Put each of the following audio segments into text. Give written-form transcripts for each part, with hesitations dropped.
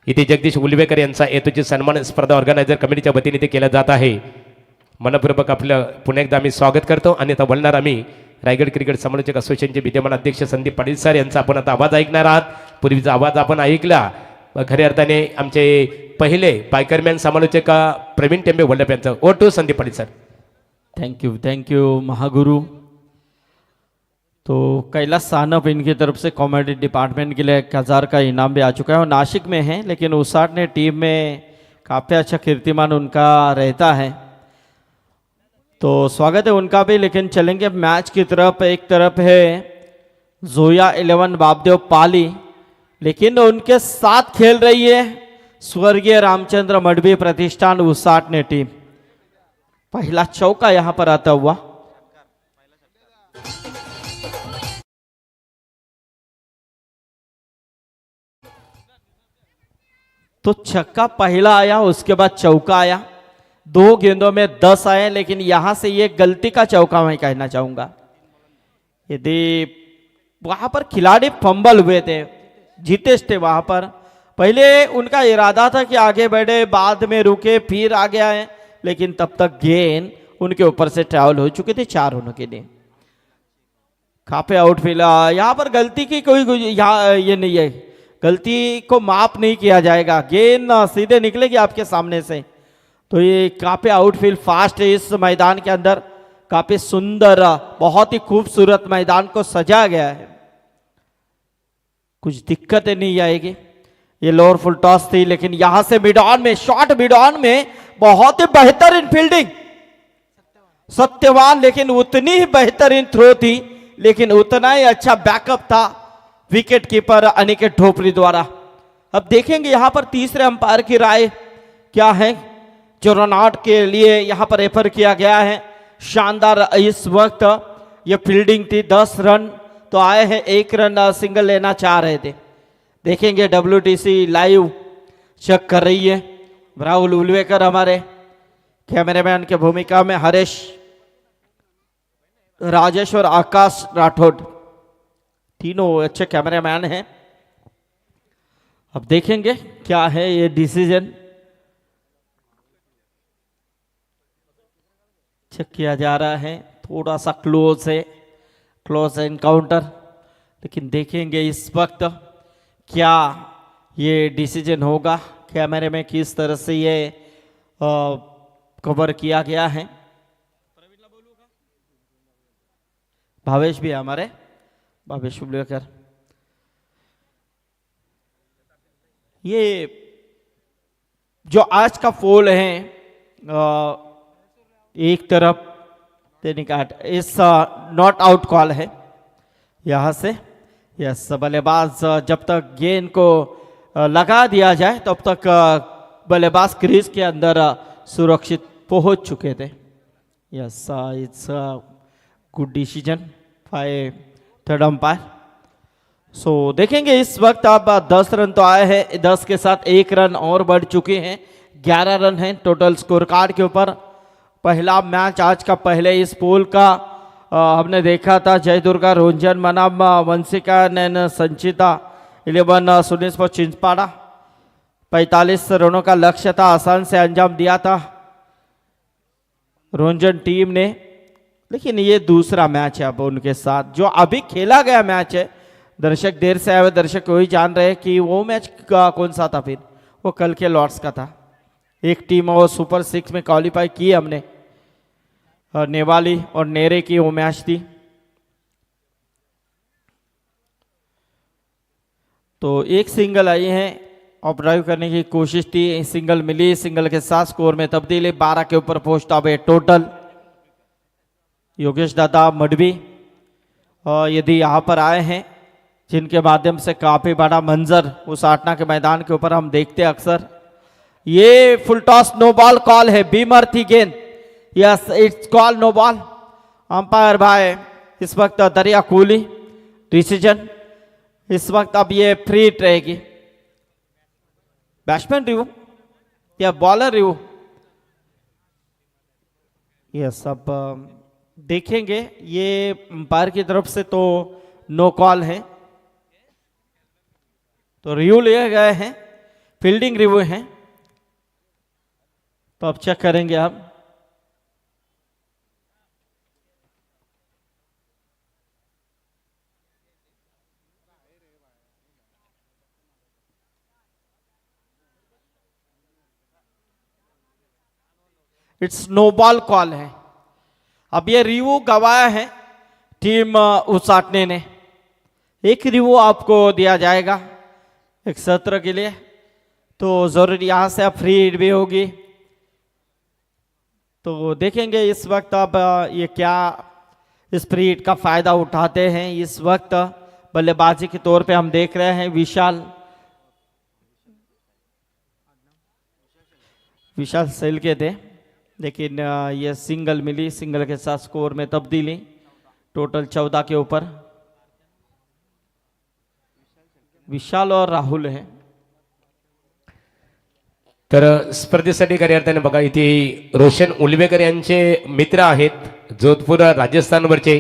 इथे जगदीश उलवेकर यांचा हेतूची सन्मान स्पर्धा ऑर्गनायझर कमिटीच्या वतीने इथे केला जात आहे. मनपूर्वक आपलं पुन्हा एकदा आम्ही स्वागत करतो. आणि आता बोलणार आम्ही रायगड क्रिकेट समालोचक असोसिएशनचे विद्यमान अध्यक्ष संदीप पाटील सर यांचा आपण आता आवाज ऐकणार आहात. पूर्वीचा आवाज आपण ऐकला. खऱ्या अर्थाने आमचे पहिले पायकरमॅन समालोचक प्रवीण टेंबे वल्लभ यांचं. Oh to Sandeep Patil sir. Thank you Mahaguru. तो कैलाश सानप इनकी तरफ से कॉमेडी डिपार्टमेंट के लिए 1000 का इनाम भी आ चुका है और नासिक में है, लेकिन उसाट ने टीम में काफ़ी अच्छा कीर्तिमान उनका रहता है, तो स्वागत है उनका भी. लेकिन चलेंगे मैच की तरफ. एक तरफ है जोया 11 बाबदेव पाली, लेकिन उनके साथ खेल रही है स्वर्गीय रामचंद्र मडवी प्रतिष्ठान उसाट ने टीम. पहला चौका यहां पर आता हुआ. तो छक्का पहला आया, उसके बाद चौका आया. 2 गेंदों में 10 आए, लेकिन यहां से ये गलती का चौका मैं कहना चाहूंगा. यदि वहां पर खिलाड़ी फंबल हुए थे, जीतेश थे वहां पर. पहले उनका इरादा था कि आगे बढ़े, बाद में रुके, फिर आगे आए, लेकिन तब तक गेंद उनके ऊपर से ट्रैवल हो चुके थे 4 होने के लिए. काफी आउटफील्ड. यहाँ पर गलती की कोई ये नहीं है, गलती को माफ नहीं किया जाएगा. गेंद सीधे निकलेगी आपके सामने से. तो ये काफी आउटफील्ड फास्ट है इस मैदान के अंदर. काफी सुंदर, बहुत ही खूबसूरत मैदान को सजाया गया है. कुछ दिक्कतें नहीं आएगी. ये लोअर फुल टॉस थी, लेकिन यहां से मिड ऑन में, शॉर्ट मिड ऑन में बहुत ही बेहतरीन फील्डिंग सत्यवान, लेकिन उतनी ही बेहतरीन थ्रो थी, लेकिन उतना ही अच्छा बैकअप था विकेट कीपर अनिकेत ढोपरी द्वारा. अब देखेंगे यहां पर तीसरे अंपायर की राय क्या है, जो रनआउट के लिए यहां पर रेफर किया गया है. शानदार इस वक्त ये फील्डिंग थी. 10 रन तो आए हैं, 1 रन सिंगल लेना चाह रहे थे. देखेंगे WTC लाइव चेक कर रही है. राहुल उलवेकर हमारे कैमरामैन के भूमिका में, हरेश, राजेश और आकाश राठौड़ तीनों अच्छे कैमरामैन हैं. अब देखेंगे क्या है ये डिसीजन. चेक किया जा रहा है. थोड़ा सा क्लोज एनकाउंटर, लेकिन देखेंगे इस वक्त क्या ये डिसीजन होगा. कैमरे में किस तरह से ये कवर किया गया है. भावेश भी हमारे, भावेश उबलेकर. ये जो आज का पोल है, एक तरफ निकाट इस नॉट आउट कॉल है. यहां से यस, बल्लेबाज जब तक गेंद को लगा दिया जाए तब तक बल्लेबाज क्रीज के अंदर सुरक्षित पहुंच चुके थे. Yes, it's good decision by third umpire. So देखेंगे इस वक्त अब 10 रन तो आए हैं, 10 के साथ 1 रन और बढ़ चुके हैं. 11 रन हैं टोटल स्कोर कार्ड के ऊपर. पहला मैच आज का पहले इस पोल का हमने देखा था. जय दुर्गा, रोंजन मनाम, वंशिका नैन, संचिता 11 सुनीस पर चिंचपाड़ा. 45 रनों का लक्ष्य था, आसान से अंजाम दिया था रोंजन टीम ने. लेकिन ये दूसरा मैच है अब उनके साथ, जो अभी खेला गया मैच है. दर्शक देर से आए हुए दर्शक वही जान रहे हैं कि वो मैच का कौन सा था. फिर वो कल के लॉर्ड्स का था. एक टीम वो सुपर 6 में क्वालिफाई की हमने, नेवाली और नेरे की वो मैच थी. तो एक सिंगल आई है, ऑफ ड्राइव करने की कोशिश थी, सिंगल मिली. सिंगल के साथ स्कोर में तब्दीली, 12 के ऊपर पहुंचता हुए टोटल. योगेश दादा मडवी यदि यहाँ पर आए हैं, जिनके माध्यम से काफी बड़ा मंजर उस आटना के मैदान के ऊपर हम देखते हैं अक्सर. ये full toss no ball call है, बीमर थी गेंद. Yes, it's call no ball. Umpire भाई इस वक्त दरिया कूली डिसीजन. इस वक्त अब ये फ्री हिट रहेगी. बैट्समैन रिव्यू या बॉलर रिव्यू. यस, अब देखेंगे. ये अंपायर की तरफ से तो नो कॉल है, तो रिव्यू लिए गए हैं. फील्डिंग रिव्यू है, तो अब चेक करेंगे हम। इट्स नो बॉल कॉल है। अब ये रिव्यू गवाया है टीम उसाटने ने। एक रिव्यू आपको दिया जाएगा एक सत्र के लिए, तो जरूरी यहां से अब फ्री हिट भी होगी। तो देखेंगे इस वक्त अब ये क्या इस फ्री हिट का फायदा उठाते हैं। इस वक्त बल्लेबाजी के तौर पे हम देख रहे हैं विशाल सेल के थे, लेकिन ये सिंगल मिली, सिंगल के साथ स्कोर में तब्दीली, टोटल 14 के ऊपर विशाल और राहुल है। तर स्पर्धेसाठी खऱ्या अर्थाने बघा इथे रोशन उलवेकर यांचे मित्र आहेत जोधपूर राजस्थानवरचे,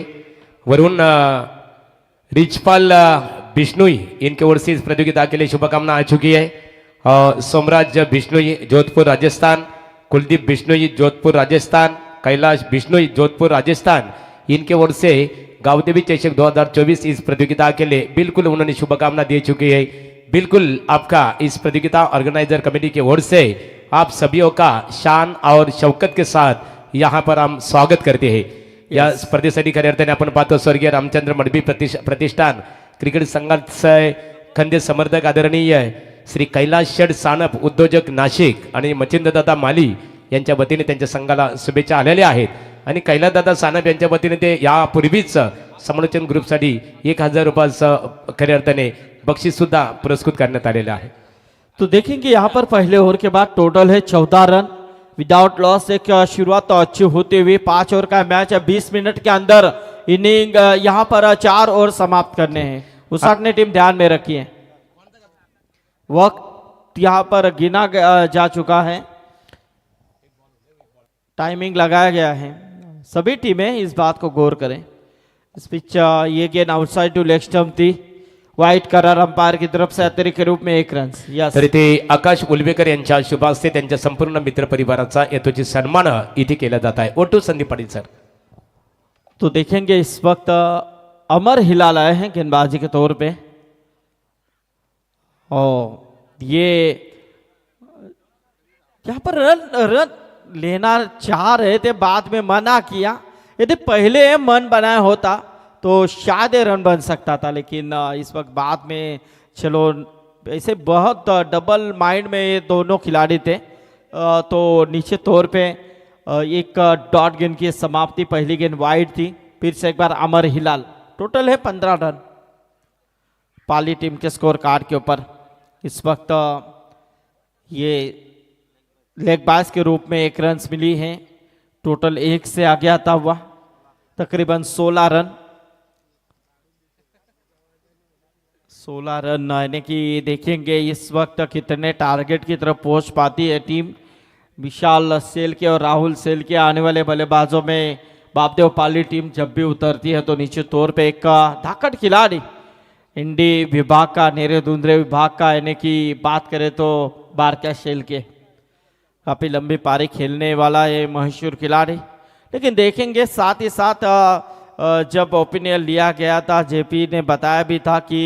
वरून रिचपाल बिश्नोई इनके ओर से इस प्रतियोगिता के लिए शुभकामना आ चुकी है। सोमराज बिश्नोई जोधपुर राजस्थान, कुलदीप बिश्नोई जोधपुर राजस्थान, कैलाश बिश्नोई जोधपुर राजस्थान, इनके ओर से गावदेवी चषक 2024 इस प्रतियोगिता के लिए बिल्कुल उन्होंने शुभकामना दे चुकी है। बिल्कुल आपका इस प्रतियोगिता ऑर्गेनाइजर कमेटी की ओर से आप सभीयों का शान और शौकत के साथ यहाँ पर हम स्वागत करते हैं। या स्पर्धेसाठी खऱ्या अर्थाने आपण पाहतो स्वर्गीय रामचंद्र मडबी प्रतिष्ठान क्रिकेट संघाचे खंदे समर्थक आदरणीय श्री कैलाश शेठ सानप उद्योजक नाशिक आणि मच्छिंद्रदादा माली यांच्या वतीने त्यांच्या संघाला शुभेच्छा आलेल्या आहेत। आणि कैलासदादा सानप यांच्या वतीने ते यापूर्वीच समालोचन ग्रुपसाठी 1000 रुपयाचं खऱ्या अर्थाने बक्षीस सुद्धा पुरस्कृत करण्यात आलेलं आहे। तो देखेंगे यहाँ पर पहले ओवर के बाद टोटल है 14 रन विदाउट लॉस। एक शुरुआत तो अच्छी होते हुए 5 ओवर का मैच है, 20 मिनट के अंदर इनिंग यहाँ पर 4 ओवर समाप्त करने हैं। उसाटने टीम ध्यान में रखिए, वक्त यहाँ पर गिना जा चुका है, टाइमिंग लगाया गया है। सभी टीमें इस बात को गौर करें। इस पिच ये गेंद आउटसाइड टू लेग स्टंप थी, वाइट करार अंपायर की तरफ से अतिरिक्त के रूप में 1 रन। तर इथे आकाश उलवेकर यांच्या शुभ हस्ते त्यांच्या संपूर्ण मित्र परिवाराचा यथोचित सन्मान इथे केला जात आहे। ओटू संदीप पाटील सर। तो देखेंगे इस वक्त अमर हिलाल आए हैं गेंदबाजी के तौर पे, और ये यहाँ पर रन लेना चाह रहे थे, बाद में मना किया। यदि पहले मन बनाया होता तो शायद रन बन सकता था, लेकिन इस वक्त बाद में चलो ऐसे बहुत डबल माइंड में ये दोनों खिलाड़ी थे। तो नीचे तौर पे एक डॉट गेंद की समाप्ति, पहली गेंद वाइड थी। फिर से एक बार अमर हिलाल, टोटल है 15 रन पाली टीम के स्कोर कार्ड के ऊपर। इस वक्त ये लेग बास के रूप में 1 रन मिली है, टोटल 1 से आगे आता हुआ तकरीबन 16 रन। 16 रन यानी कि देखेंगे इस वक्त कितने टारगेट की तरफ पहुंच पाती है टीम। विशाल सेल के और राहुल सेल के आने वाले बल्लेबाजों में बापदेव पाली टीम जब भी उतरती है तो नीचे तौर पे एक धाकड़ खिलाड़ी इंडी विभाग का, नेरे दुंदरे विभाग का, यानी कि बात करें तो बारका शेल के काफ़ी लंबी पारी खेलने वाला ये मशहूर खिलाड़ी। लेकिन देखेंगे साथ ही साथ जब ओपिनियन लिया गया था, जेपी ने बताया भी था कि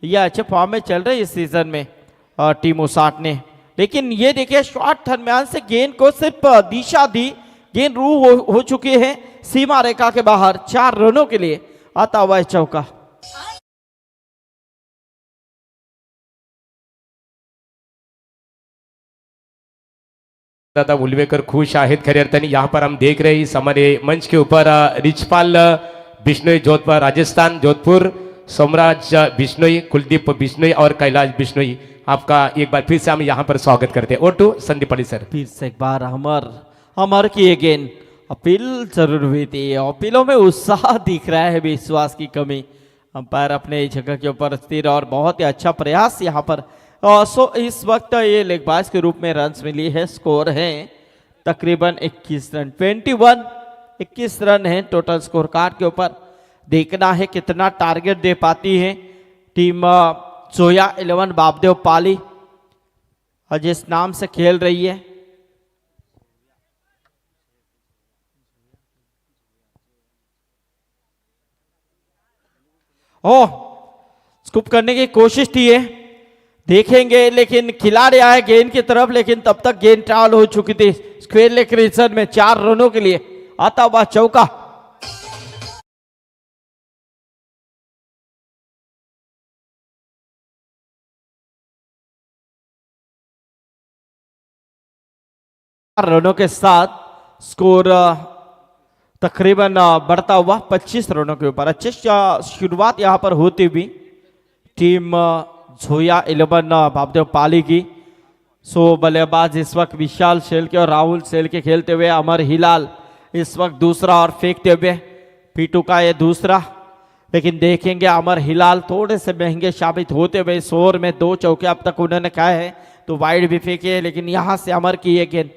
यह अच्छे फॉर्म में चल रही इस सीजन में टीम उसाट ने। लेकिन ये देखिए शॉर्ट दरम्यान से गेंद को सिर्फ दिशा दी, गेंद रू हो चुकी है सीमा रेखा के बाहर। 4 रनों के लिए आता हुआ है चौका। दादा उलवेकर खुश आहेत खरे अर्थाने। यहाँ पर हम देख रहे हैं इस हमारे मंच के ऊपर रिचपाल बिश्नोई जोधपुर राजस्थान, जोधपुर सोमराज बिश्नोई, कुलदीप बिश्नोई और कैलाश बिश्नोई, आपका एक बार फिर से हम यहाँ पर स्वागत करते हैं। ओटू संदीप पाली सर। फिर से एक बार अमर की ये गेंद अपील जरूर हुई थी। अपीलों में उत्साह दिख रहा है, विश्वास की कमी। अंपायर अपने जगह के ऊपर स्थिर और बहुत ही अच्छा प्रयास यहाँ पर। इस वक्त ये लेगबाज के रूप में रन्स मिली है, स्कोर है तकरीबन 21 रन, 21 रन है टोटल स्कोर कार्ड के ऊपर। देखना है कितना टारगेट दे पाती है टीम जोया 11 बापदेव पाली। और जिस नाम से खेल रही है ओ स्कूप करने की कोशिश थी है, देखेंगे, लेकिन खिलाड़ी आए गेंद की तरफ, लेकिन तब तक गेंद ट्रैवल हो चुकी थी स्क्वेयर लेग रीजन में। 4 रनों के लिए आता हुआ चौका। रनों के साथ स्कोर तकरीबन बढ़ता हुआ 25 रनों के ऊपर। अच्छी शुरुआत यहां पर होती हुई टीम झोया 11 बाबदेव पाली की। सो बल्लेबाज इस वक्त विशाल शेलके और राहुल शेलके खेलते हुए, अमर हिलाल इस वक्त दूसरा और फेंकते हुए, पीटू का ये दूसरा। लेकिन देखेंगे अमर हिलाल थोड़े से महंगे साबित होते हुए। इस ओवर में 2 चौके अब तक उन्होंने खाए हैं, तो वाइड भी फेंके, लेकिन यहां से अमर की ये गेंद,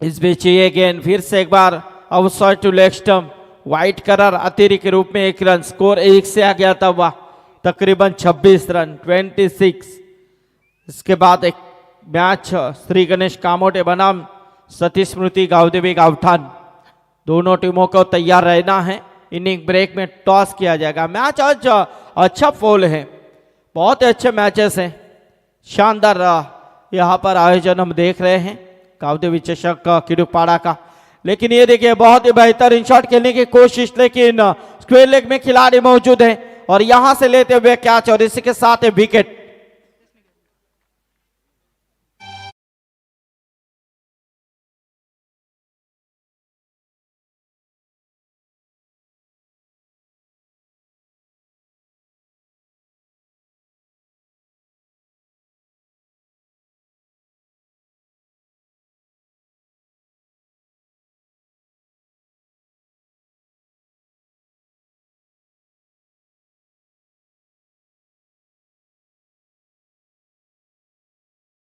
इस बीच ये गेंद फिर से एक बार outside to leg stump, wide करर अतिरिक्त के रूप में 1 रन। स्कोर 1 से आ गया था हुआ तकरीबन 26 रन 26। इसके बाद एक मैच श्री गणेश कामोटे बनाम सतीश स्मृति गावदेवी गावठान, दोनों टीमों को तैयार रहना है। इनिंग ब्रेक में टॉस किया जाएगा। मैच आज अच्छा फॉल है, बहुत अच्छे मैचेस हैं, शानदार यहाँ पर आयोजन हम देख रहे हैं गावदेवी चषक किडुपाड़ा का। लेकिन ये देखिए बहुत ही बेहतरीन शॉट खेलने की कोशिश, लेकिन स्क्वेयर लेग में खिलाड़ी मौजूद है और यहां से लेते हुए कैच और इसी के साथ विकेट।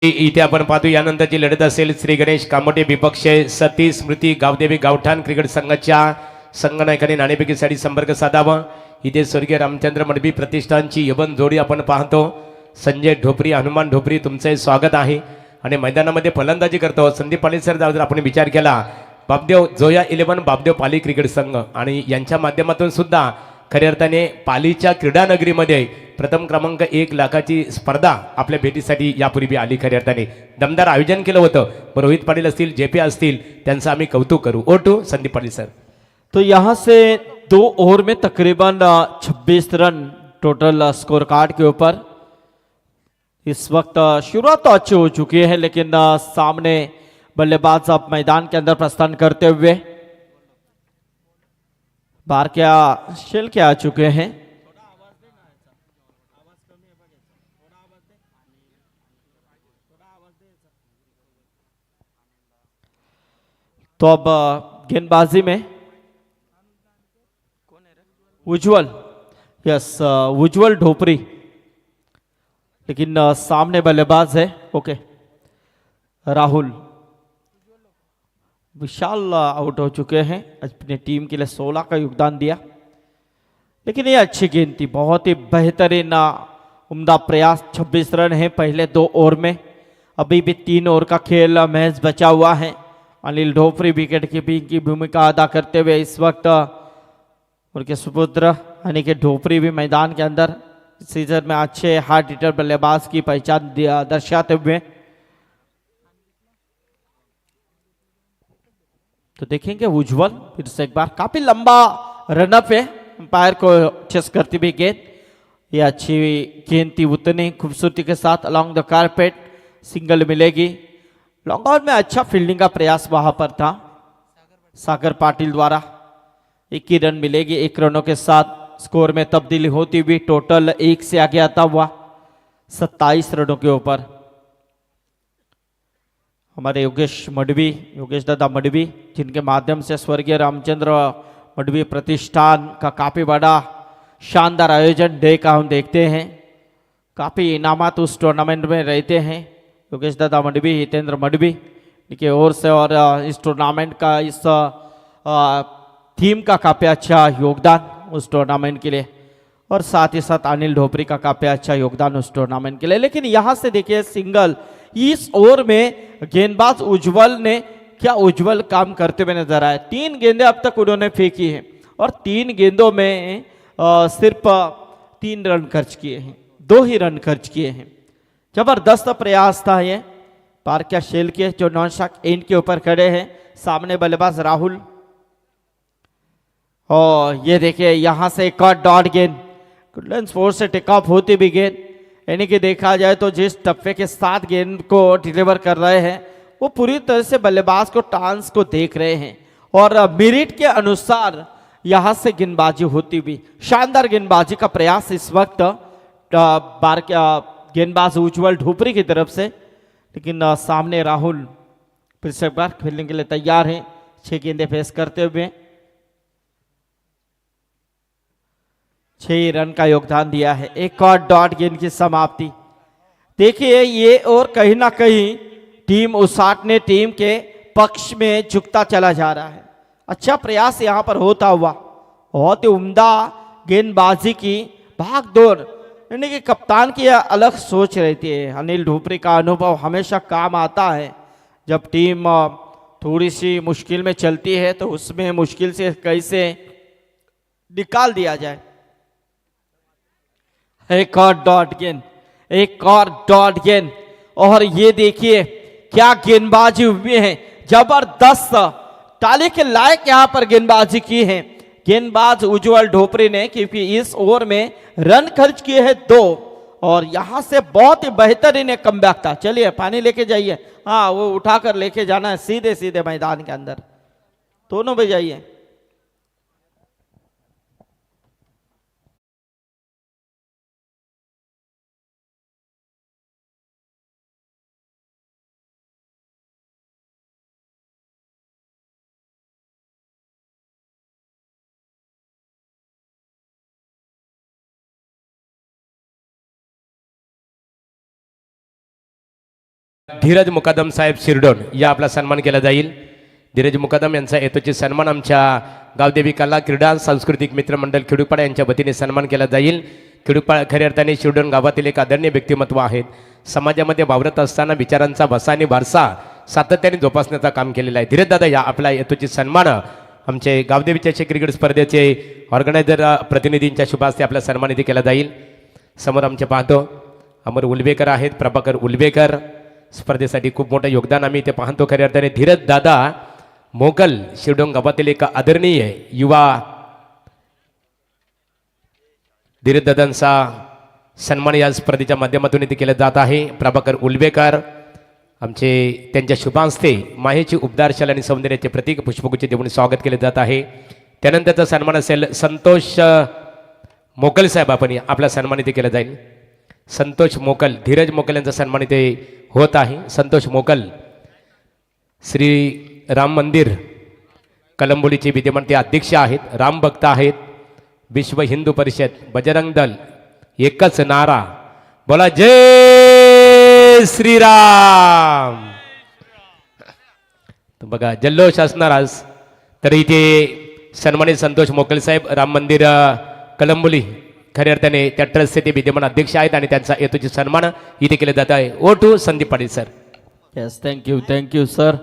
इथे आपण पाहतो यानंतरची लढत असेल श्री गणेश कामोटे विपक्ष सतीश स्मृती गावदेवी गावठाण क्रिकेट संघाच्या संघनायकाने नाणेफेकीसाठी संपर्क साधावा। इथे स्वर्गीय रामचंद्र मडबी प्रतिष्ठानची यवन जोडी आपण पाहतो। संजय ढोपरी, हनुमान ढोपरी, तुमचे स्वागत आहे। आणि मैदानामध्ये फलंदाजी करतो संदीप पाली सर, जर आपण विचार केला बाबदेव झोया 11 बाबदेव पाली क्रिकेट संघ आणि यांच्या माध्यमातून सुद्धा खऱ्या अर्थाने पालीच्या क्रीडा नगरीमध्ये प्रथम क्रमांक 1 लाखाची स्पर्धा आपल्या भेटीसाठी यापूर्वी आली। खऱ्या अर्थाने दमदार आयोजन केलं होतं। रोहित पाटील असतील, जेपी असतील, त्यांचं आम्ही कौतुक करू। ओटू संदीप पाटील सर। तो यहां से 2 ओवर में तकरीबन 26 रन टोटल स्कोर कार्ड के ऊपर। इस वक्त शुरुआत तो अच्छी हो चुकी है, लेकिन सामने बल्लेबाज अब मैदान के अंदर प्रस्थान करते हुए बाहर क्या शेल के आ चुके हैं। तो अब गेंदबाजी में उज्जवल, यस उज्जवल ढोपरी, लेकिन सामने बल्लेबाज है ओके राहुल। विशाल आउट हो चुके हैं, अपनी टीम के लिए 16 का योगदान दिया, लेकिन ये अच्छी गेंद थी, बहुत ही बेहतरीन उम्दा प्रयास। 26 रन है पहले 2 ओवर में, अभी भी 3 ओवर का खेल मैच बचा हुआ है। अनिल ढोपरी विकेट कीपिंग की भूमिका अदा करते हुए इस वक्त उनके सुपुत्र यानी कि ढोपरी भी मैदान के अंदर सीजन में अच्छे हार्ड हिटर बल्लेबाज की पहचान दर्शाते हुए। तो देखेंगे उज्जवल फिर से एक बार, काफी लंबा रनअप है, अंपायर को चेस करती हुई गेंद। ये अच्छी गेंद थी, उतनी खूबसूरती के साथ अलॉन्ग द कारपेट सिंगल मिलेगी। लॉन्ग आउट में अच्छा फील्डिंग का प्रयास वहां पर था सागर पाटिल द्वारा। 21 रन मिलेगी 1 रनों के साथ। स्कोर में तब्दीली होती हुई टोटल 1 से आगे आता हुआ 27 रनों के ऊपर। हमारे योगेश दादा मडवी, जिनके माध्यम से स्वर्गीय रामचंद्र मडवी प्रतिष्ठान का काफी बड़ा शानदार आयोजन डे का हम देखते हैं। काफी इनामात उस टूर्नामेंट में रहते हैं। योगेश दादा मडवी, हितेंद्र मडवी की ओर से, और इस टूर्नामेंट का इस थीम का काफी अच्छा योगदान उस टूर्नामेंट के लिए। और साथ ही साथ अनिल ढोपरी का काफी अच्छा योगदान उस टूर्नामेंट के लिए। लेकिन यहाँ से देखिए सिंगल इस ओवर में गेंदबाज उज्जवल ने क्या उज्जवल काम करते हुए नजर आए। 3 गेंदें अब तक उन्होंने फेंकी हैं और 3 गेंदों में सिर्फ 3 रन खर्च किए हैं, 2 ही रन खर्च किए हैं। जबरदस्त प्रयास था ये पारक्या शेल के जो नॉन स्ट्राइक एंड के ऊपर खड़े हैं। सामने बल्लेबाज राहुल और ये देखिए यहाँ से एक और डॉट गेंद गुडलैंड्स फोर्स से टेक ऑफ होती भी गेंद, यानी कि देखा जाए तो जिस टप्पे के साथ गेंद को डिलीवर कर रहे हैं वो पूरी तरह से बल्लेबाज को टांस को देख रहे हैं और मेरिट के अनुसार यहाँ से गेंदबाजी होती हुई शानदार गेंदबाजी का प्रयास इस वक्त गेंदबाज उज्जवल ढोपरी की तरफ से। लेकिन सामने राहुल फिर से एक बार खेलने के लिए तैयार हैं, 6 गेंदें फेस करते हुए 6 रन का योगदान दिया है। एक और डॉट गेंद की समाप्ति। देखिए ये और कहीं ना कहीं टीम उसाट ने टीम के पक्ष में झुकता चला जा रहा है। अच्छा प्रयास यहां पर होता हुआ, बहुत ही उम्दा गेंदबाजी की भाग दौड़, यानी कि कप्तान की अलग सोच रहती है। अनिल ढोपरी का अनुभव हमेशा काम आता है। जब टीम थोड़ी सी मुश्किल में चलती है तो उसमें मुश्किल से कैसे निकाल दिया जाए। एक और डॉट गेंद, एक और डॉट गेंद और ये देखिए क्या गेंदबाजी हुई है, जबरदस्त ताली के लायक यहां पर गेंदबाजी की है गेंदबाज उज्जवल ढोपरी ने, क्योंकि इस ओवर में रन खर्च किए हैं 2 और यहां से बहुत ही बेहतरीन एक कमबैक था। चलिए पानी लेके जाइए, हाँ वो उठाकर लेके जाना है सीधे सीधे मैदान के अंदर, दोनों में जाइए। धीरज मुकादम साहेब शिरडोन या आपला सन्मान केला जाईल। धीरज मुकादम यांचा यथोचित सन्मान आमच्या गावदेवी कला क्रीडा सांस्कृतिक मित्र मंडळ खिडूपाडा यांच्या वतीने सन्मान केला जाईल। खिडूपाडा खऱ्या अर्थाने शिरडोन गावातील एक आदरणीय व्यक्तिमत्व आहेत। समाजामध्ये वावरत असताना विचारांचा वसा आणि वारसा सातत्याने जोपासण्याचं काम केलेलं आहे। धीरज दादा या आपला यथोचित सन्मान आमचे गावदेवीच्या क्रिकेट स्पर्धेचे ऑर्गनायझर प्रतिनिधींच्या शुभ हस्ते आपला सन्मानित केला जाईल। समोर आमचे पाहतो अमर उलवेकर आहेत, प्रभाकर उलवेकर स्पर्धेसाठी खूप मोठं योगदान आम्ही इथे पाहतो। खऱ्या अर्थाने धीरज दादा मोगल शिरडोन गावातील एक आदरणीय युवा धीरज दादांचा सन्मान या स्पर्धेच्या माध्यमातून इथे केला जात आहे। प्रभाकर उलवेकर आमचे त्यांच्या शुभांस्ते माहेची उपदारशाल आणि सौंदर्याचे प्रतीक पुष्पगुच्छ देऊन स्वागत केले जात आहे। त्यानंतरचा सन्मान असेल संतोष मोकल साहेब, आपण आपला सन्मान इथे केला जाईल। संतोष मोकल, धीरज मोकल यांचा सन्मान इथे होत आहे। संतोष मोकल श्री राम मंदिर कलंबोलीचे विद्यमान ते अध्यक्ष आहेत, राम भक्त आहेत, विश्व हिंदू परिषद बजरंग दल, एकच नारा बोला जय श्रीराम। तो बघा जल्लोष असणार आज। तर इथे सन्मानित संतोष मोकल साहेब राम मंदिर कलंबोली खऱ्या अर्थाने त्या ट्रस्टचे ते विद्यमान अध्यक्ष आहेत आणि त्यांचा यथोचित सन्मान इथे केला जात आहे। Over to Sandeep Patil sir. Yes thank you sir.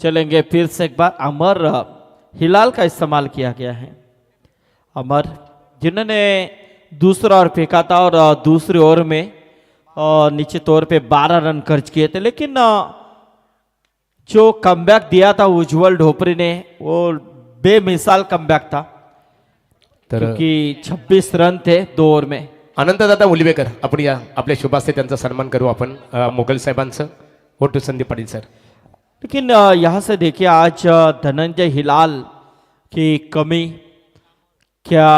चलेंगे फिर से एक बार। अमर हिलाल का इस्तेमाल किया गया है। अमर जिन्होंने दूसरा ओवर फेंका था और दूसरे ओवर में निश्चित तौर पे 12 रन खर्च किए थे, लेकिन जो कमबैक दिया था उज्जवल ढोपरी ने वो बेमिसाल कमबैक था, क्योंकि 26 रन थे 2 ओवर में। अनंतदादा उलवेकर आपण या आपल्या शुभास्ते त्यांचा सन्मान करू आपण मोगल साहेबांचं। Over to Sandeep Patil sir. लेकिन यहाँ से देखिए आज धनंजय हिलाल की कमी क्या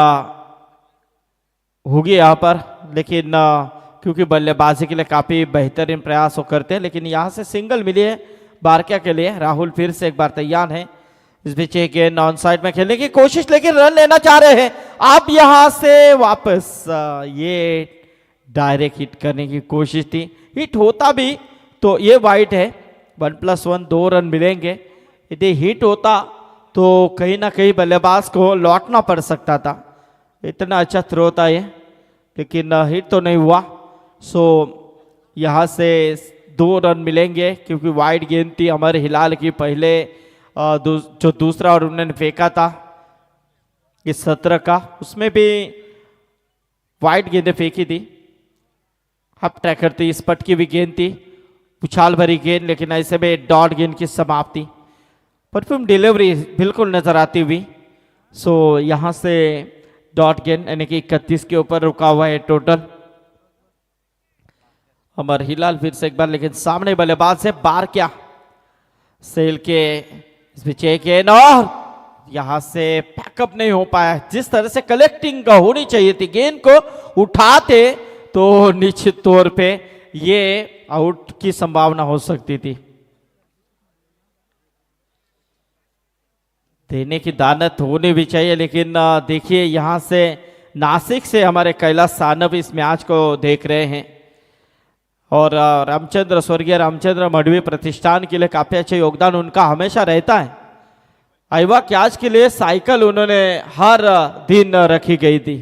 होगी यहाँ पर, लेकिन क्योंकि बल्लेबाजी के लिए काफ़ी बेहतरीन प्रयास वो करते हैं, लेकिन यहाँ से सिंगल मिली है बारक्या के लिए। राहुल फिर से एक बार तैयार है, इस बीच एक गेंद ऑन साइड में खेलने की कोशिश, लेकिन रन लेना चाह रहे हैं। आप यहां से वापस ये डायरेक्ट हिट करने की कोशिश थी, हिट होता भी तो ये वाइड है, 1+1 2 रन मिलेंगे। यदि हिट होता तो कहीं ना कहीं बल्लेबाज को लौटना पड़ सकता था, इतना अच्छा थ्रो था ये, लेकिन हिट तो नहीं हुआ। सो यहाँ से 2 रन मिलेंगे क्योंकि वाइड गेंद थी अमर हिलाल की पहले जो दूसरा और उन्होंने फेंका था इस सत्र का, उसमें भी वाइड गेंदें फेंकी थी। हाफ ट्रैकर थी, इस पट की भी गेंद थी, उछाल भरी गेंद, लेकिन ऐसे में डॉट गेंद की समाप्ति। परफ्यूम डिलीवरी बिल्कुल नजर आती हुई। सो यहाँ से डॉट गेंद यानी कि 31 के ऊपर रुका हुआ है टोटल। अमर हिलाल फिर से एक बार, लेकिन सामने बल्लेबाज से बार क्या सेल के इस बीच एक गेंद और यहां से पैकअप नहीं हो पाया। जिस तरह से कलेक्टिंग होनी चाहिए थी, गेंद को उठाते तो निश्चित तौर पे ये आउट की संभावना हो सकती थी। देने की दानत होनी भी चाहिए, लेकिन देखिए यहां से नासिक से हमारे कैलाश सानव इस मैच को देख रहे हैं और रामचंद्र स्वर्गीय रामचंद्र मढ़वी प्रतिष्ठान के लिए काफी अच्छा योगदान उनका हमेशा रहता है। आइवा कैच के लिए साइकिल उन्होंने हर दिन रखी गई थी।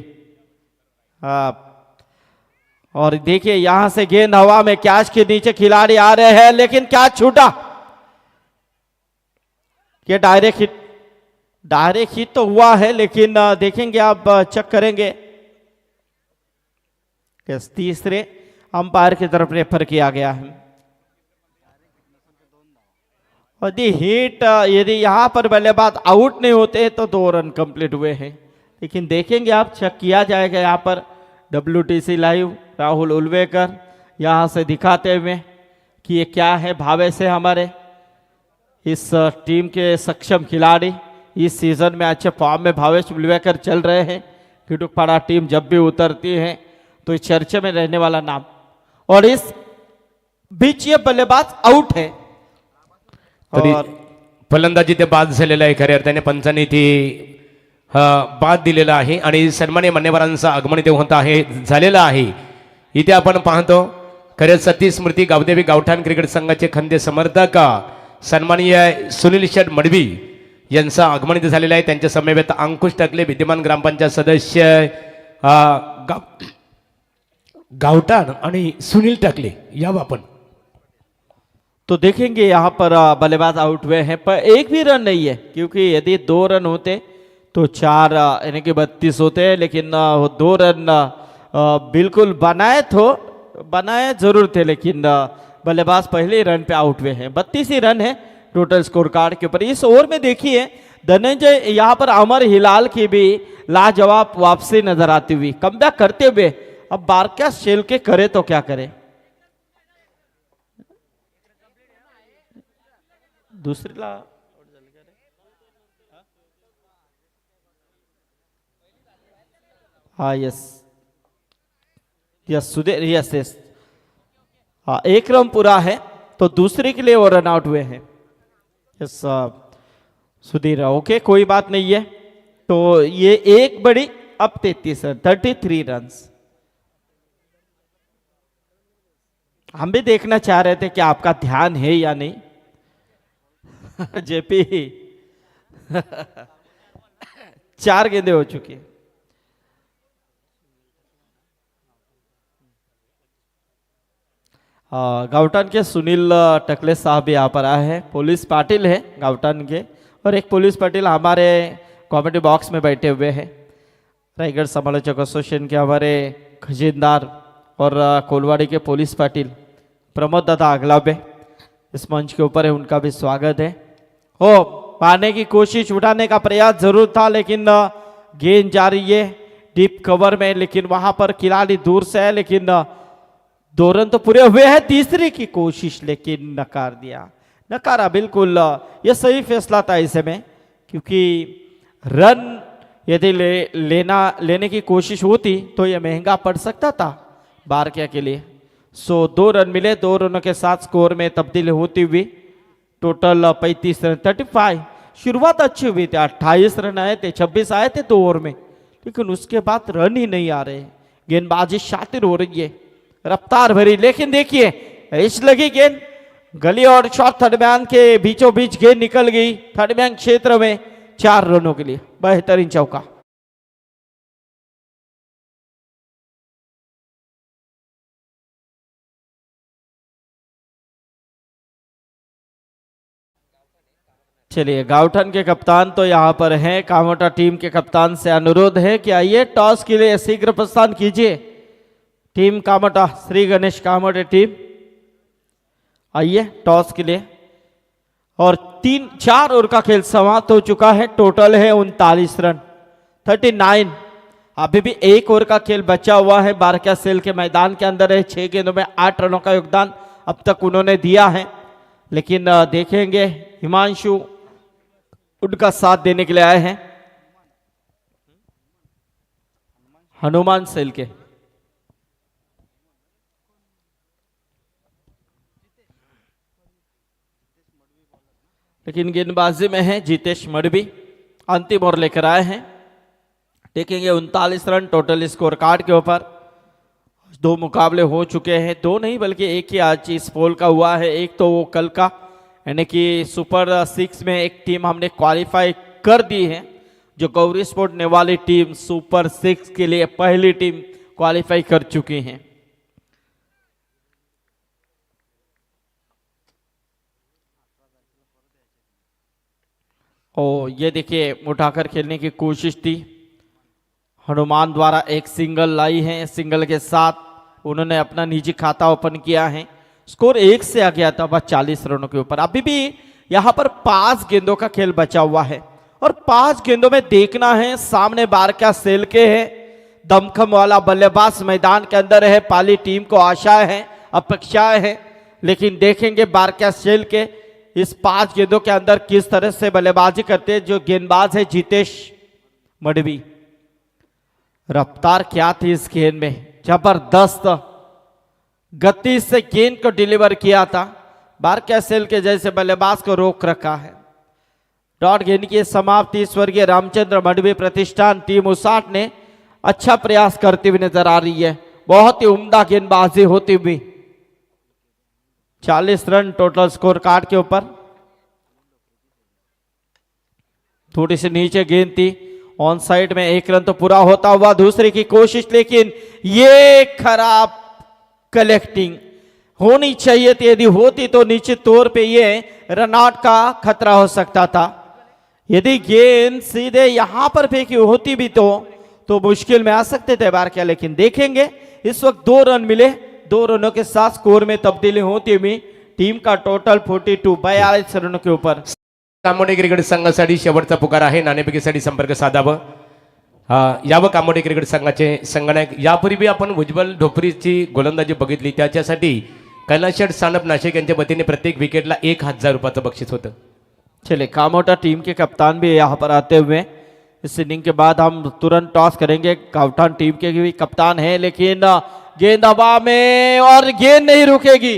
और देखिए यहां से गेंद हवा में, कैच के नीचे खिलाड़ी आ रहे हैं, लेकिन कैच छूटा। ये डायरेक्ट हिट तो हुआ है, लेकिन देखेंगे आप चेक करेंगे। तीसरे अंपायर की तरफ रेफर किया गया है। यदि हिट यदि यहां पर बल्लेबाज आउट नहीं होते तो 2 रन कंप्लीट हुए हैं, लेकिन देखेंगे आप चेक किया जाएगा। यहाँ पर WTC लाइव राहुल उल्वेकर यहाँ से दिखाते हुए कि ये क्या है। भावे से हमारे इस टीम के सक्षम खिलाड़ी इस सीजन में अच्छे फॉर्म में भावेश उल्वेकर चल रहे हैं। किटुकपाड़ा टीम जब भी उतरती है तो इस चर्चे में रहने वाला नाम, और इस बीच ये बल्लेबाज आउट है। तरी फलंदाजी ते बाद झालेला आहे, खऱ्या अर्थाने पंचांनी ती बाद दिलेला आहे आणि सन्मान्य मान्यवरांचं आगमन इथे होत आहे झालेलं आहे। इथे आपण पाहतो खरे सती स्मृती गावदेवी गावठाण क्रिकेट संघाचे खंदे समर्थक सन्माननीय सुनील शेठ मडवी यांचं आगमन इथे झालेलं आहे। त्यांच्या समवेत अंकुश टकले विद्यमान ग्रामपंचायत सदस्य गावठाण आणि सुनील टकले या आपण तो देखेंगे यहाँ पर बल्लेबाज आउट हुए हैं, पर एक भी रन नहीं है क्योंकि यदि 2 रन होते तो 4 यानी कि 32 होते हैं, लेकिन 2 रन बिल्कुल बनाए जरूर थे, लेकिन बल्लेबाज पहले रन पे आउट हुए हैं। 32 ही रन है टोटल स्कोर कार्ड के ऊपर। इस ओवर में देखिए धनंजय यहाँ पर अमर हिलाल की भी लाजवाब वापसी नजर आती हुई, कमबैक करते हुए। अब बारका शेल के करे तो क्या करे। दूसरीला हाँ यस सुधीर यस हाँ, एक रन पूरा है तो दूसरे के लिए वो रन आउट हुए हैं। यस सुधीर ओके, कोई बात नहीं है। तो ये एक बड़ी अब 33 रन 33 रन। हम भी देखना चाह रहे थे कि आपका ध्यान है या नहीं। जेपी 4 गेंदें हो चुकी है। गावटान के सुनील टकले साहब भी यहाँ पर आए हैं। पुलिस पाटिल है गावटान के, और एक पुलिस पाटिल हमारे कॉमेडी बॉक्स में बैठे हुए हैं। रायगढ़ समालोचक एसोसिएशन के हमारे खजीनदार और कोलवाड़ी के पुलिस पाटिल प्रमोद दादा अगलाबे इस मंच के ऊपर है, उनका भी स्वागत है। हो पाने की कोशिश, उठाने का प्रयास जरूर था, लेकिन गेंद जा रही है डीप कवर में, लेकिन वहां पर खिलाड़ी दूर से है, लेकिन 2 रन तो पूरे हुए हैं। तीसरे की कोशिश लेकिन नकारा बिल्कुल। यह सही फैसला था ऐसे में, क्योंकि रन यदि लेने की कोशिश होती तो यह महंगा पड़ सकता था बारकिया के लिए। 2 रन मिले, 2 रनों के साथ स्कोर में तब्दीली होती हुई टोटल 35 रन 35। शुरुआत अच्छी हुई थी, 28 रन आए थे, 26 आए थे 2 ओवर में, लेकिन उसके बाद रन ही नहीं आ रहे। गेंदबाजी शातिर हो रही है, रफ्तार भरी, लेकिन देखिए इस लगी गेंद गली और शॉर्ट थर्ड मैन के बीचों बीच गेंद निकल गई थर्ड मैन क्षेत्र में 4 रनों के लिए। बेहतरीन चौका। चलिए, गावठन के कप्तान तो यहाँ पर हैं। कामोटा टीम के कप्तान से अनुरोध है कि आइए टॉस के लिए शीघ्र प्रस्थान कीजिए। टीम कामोटा, श्री गणेश कामोटे टीम, आइए टॉस के लिए। और 4 ओवर का खेल समाप्त हो चुका है। टोटल है 39 रन, 39। अभी भी 1 ओवर का खेल बचा हुआ है। बारका सेल के मैदान के अंदर है। 6 गेंदों में 8 रनों का योगदान अब तक उन्होंने दिया है। लेकिन देखेंगे, हिमांशु उनका साथ देने के लिए आए हैं, हनुमान सेल के। लेकिन गेंदबाजी में है जितेश मडवी, अंतिम ओवर लेकर आए हैं। देखेंगे 39 रन टोटल स्कोर कार्ड के ऊपर। 2 मुकाबले हो चुके हैं, 2 नहीं बल्कि 1 ही आज इस पोल का हुआ है। एक तो वो कल का, यानी कि सुपर 6 में एक टीम हमने क्वालिफाई कर दी है। जो गौरी स्पोर्ट नेवाली टीम सुपर 6 के लिए पहली टीम क्वालिफाई कर चुकी है। और ये देखिए, उठाकर खेलने की कोशिश थी, हनुमान द्वारा एक सिंगल लाई है। सिंगल के साथ उन्होंने अपना निजी खाता ओपन किया है। स्कोर 1 से आ गया था बस 40 रनों के ऊपर। अभी भी यहां पर 5 गेंदों का खेल बचा हुआ है और 5 गेंदों में देखना है, सामने बारका सेल के है, दमखम वाला बल्लेबाज मैदान के अंदर है। पाली टीम को आशाएं हैं, अपेक्षाएं हैं, लेकिन देखेंगे बारका सेल के इस 5 गेंदों के अंदर किस तरह से बल्लेबाजी करते हैं। जो गेंदबाज है जितेश मडवी, रफ्तार क्या थी इस गेंद में, जबरदस्त गति से गेंद को डिलीवर किया था। बारका सेल के जैसे बल्लेबाज को रोक रखा है। डॉट गेंद की समाप्ति स्वर्गीय रामचंद्र मडवी प्रतिष्ठान टीम उसाट ने अच्छा प्रयास करती हुई नजर आ रही है। बहुत ही उम्दा गेंदबाजी होती हुई। 40 रन टोटल स्कोर कार्ड के ऊपर। थोड़ी सी नीचे गेंद थी, ऑन साइड में 1 रन तो पूरा होता हुआ। दूसरे की कोशिश, लेकिन ये खराब कलेक्टिंग होनी चाहिए थी। यदि होती तो निश्चित तौर पे ये रन आउट का खतरा हो सकता था। यदि गेंद सीधे यहां पर फेंकी होती भी तो मुश्किल में आ सकते थे बारका। लेकिन देखेंगे, इस वक्त 2 रन मिले, 2 रनों के साथ स्कोर में तब्दीली होती हुई टीम का टोटल 42 रनों के ऊपर। कामोडे क्रिकेट संघासाठी शेवटचा पुकार आहे, नाणेफेकीसाठी संपर्क साधावं। यावं कामोडे क्रिकेट संघाचे संगणक। यापूर्वी आपण उज्ज्वल ढोपरीची गोलंदाजी बघितली, त्याच्यासाठी कैलाश शेठ सानप नाशिक यांच्या वतीने प्रत्येक विकेटला 1000 रुपयाचं बक्षीस होतं। चले, कामोटा टीम के कप्तान भी यहाँ पर आते हुए। इस इनिंग के बाद हम तुरंत टॉस करेंगे। गावठान टीम के भी कप्तान है, लेकिन गेंद हवा में और गेंद नहीं रुकेगी।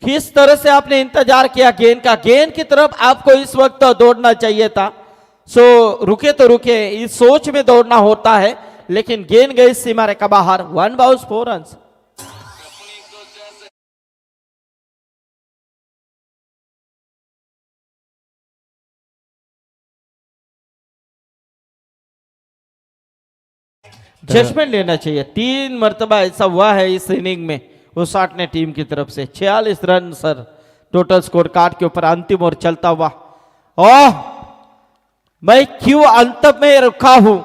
किस तरह से आपने इंतजार किया गेंद का, गेंद की तरफ आपको इस वक्त दौड़ना चाहिए था। सो रुके तो रुके, इस सोच में दौड़ना होता है, लेकिन गेंद गई सीमा रेखा बाहर। 1 बाउंस 4 रन्स। जजमेंट लेना चाहिए। 3 मर्तबा ऐसा हुआ है इस इनिंग में उसाट ने टीम की तरफ से। 46 run sir total score card के ऊपर। अंतिम ओवर चलता हुआ। ओह, मैं क्यों अंत में रुका हूं,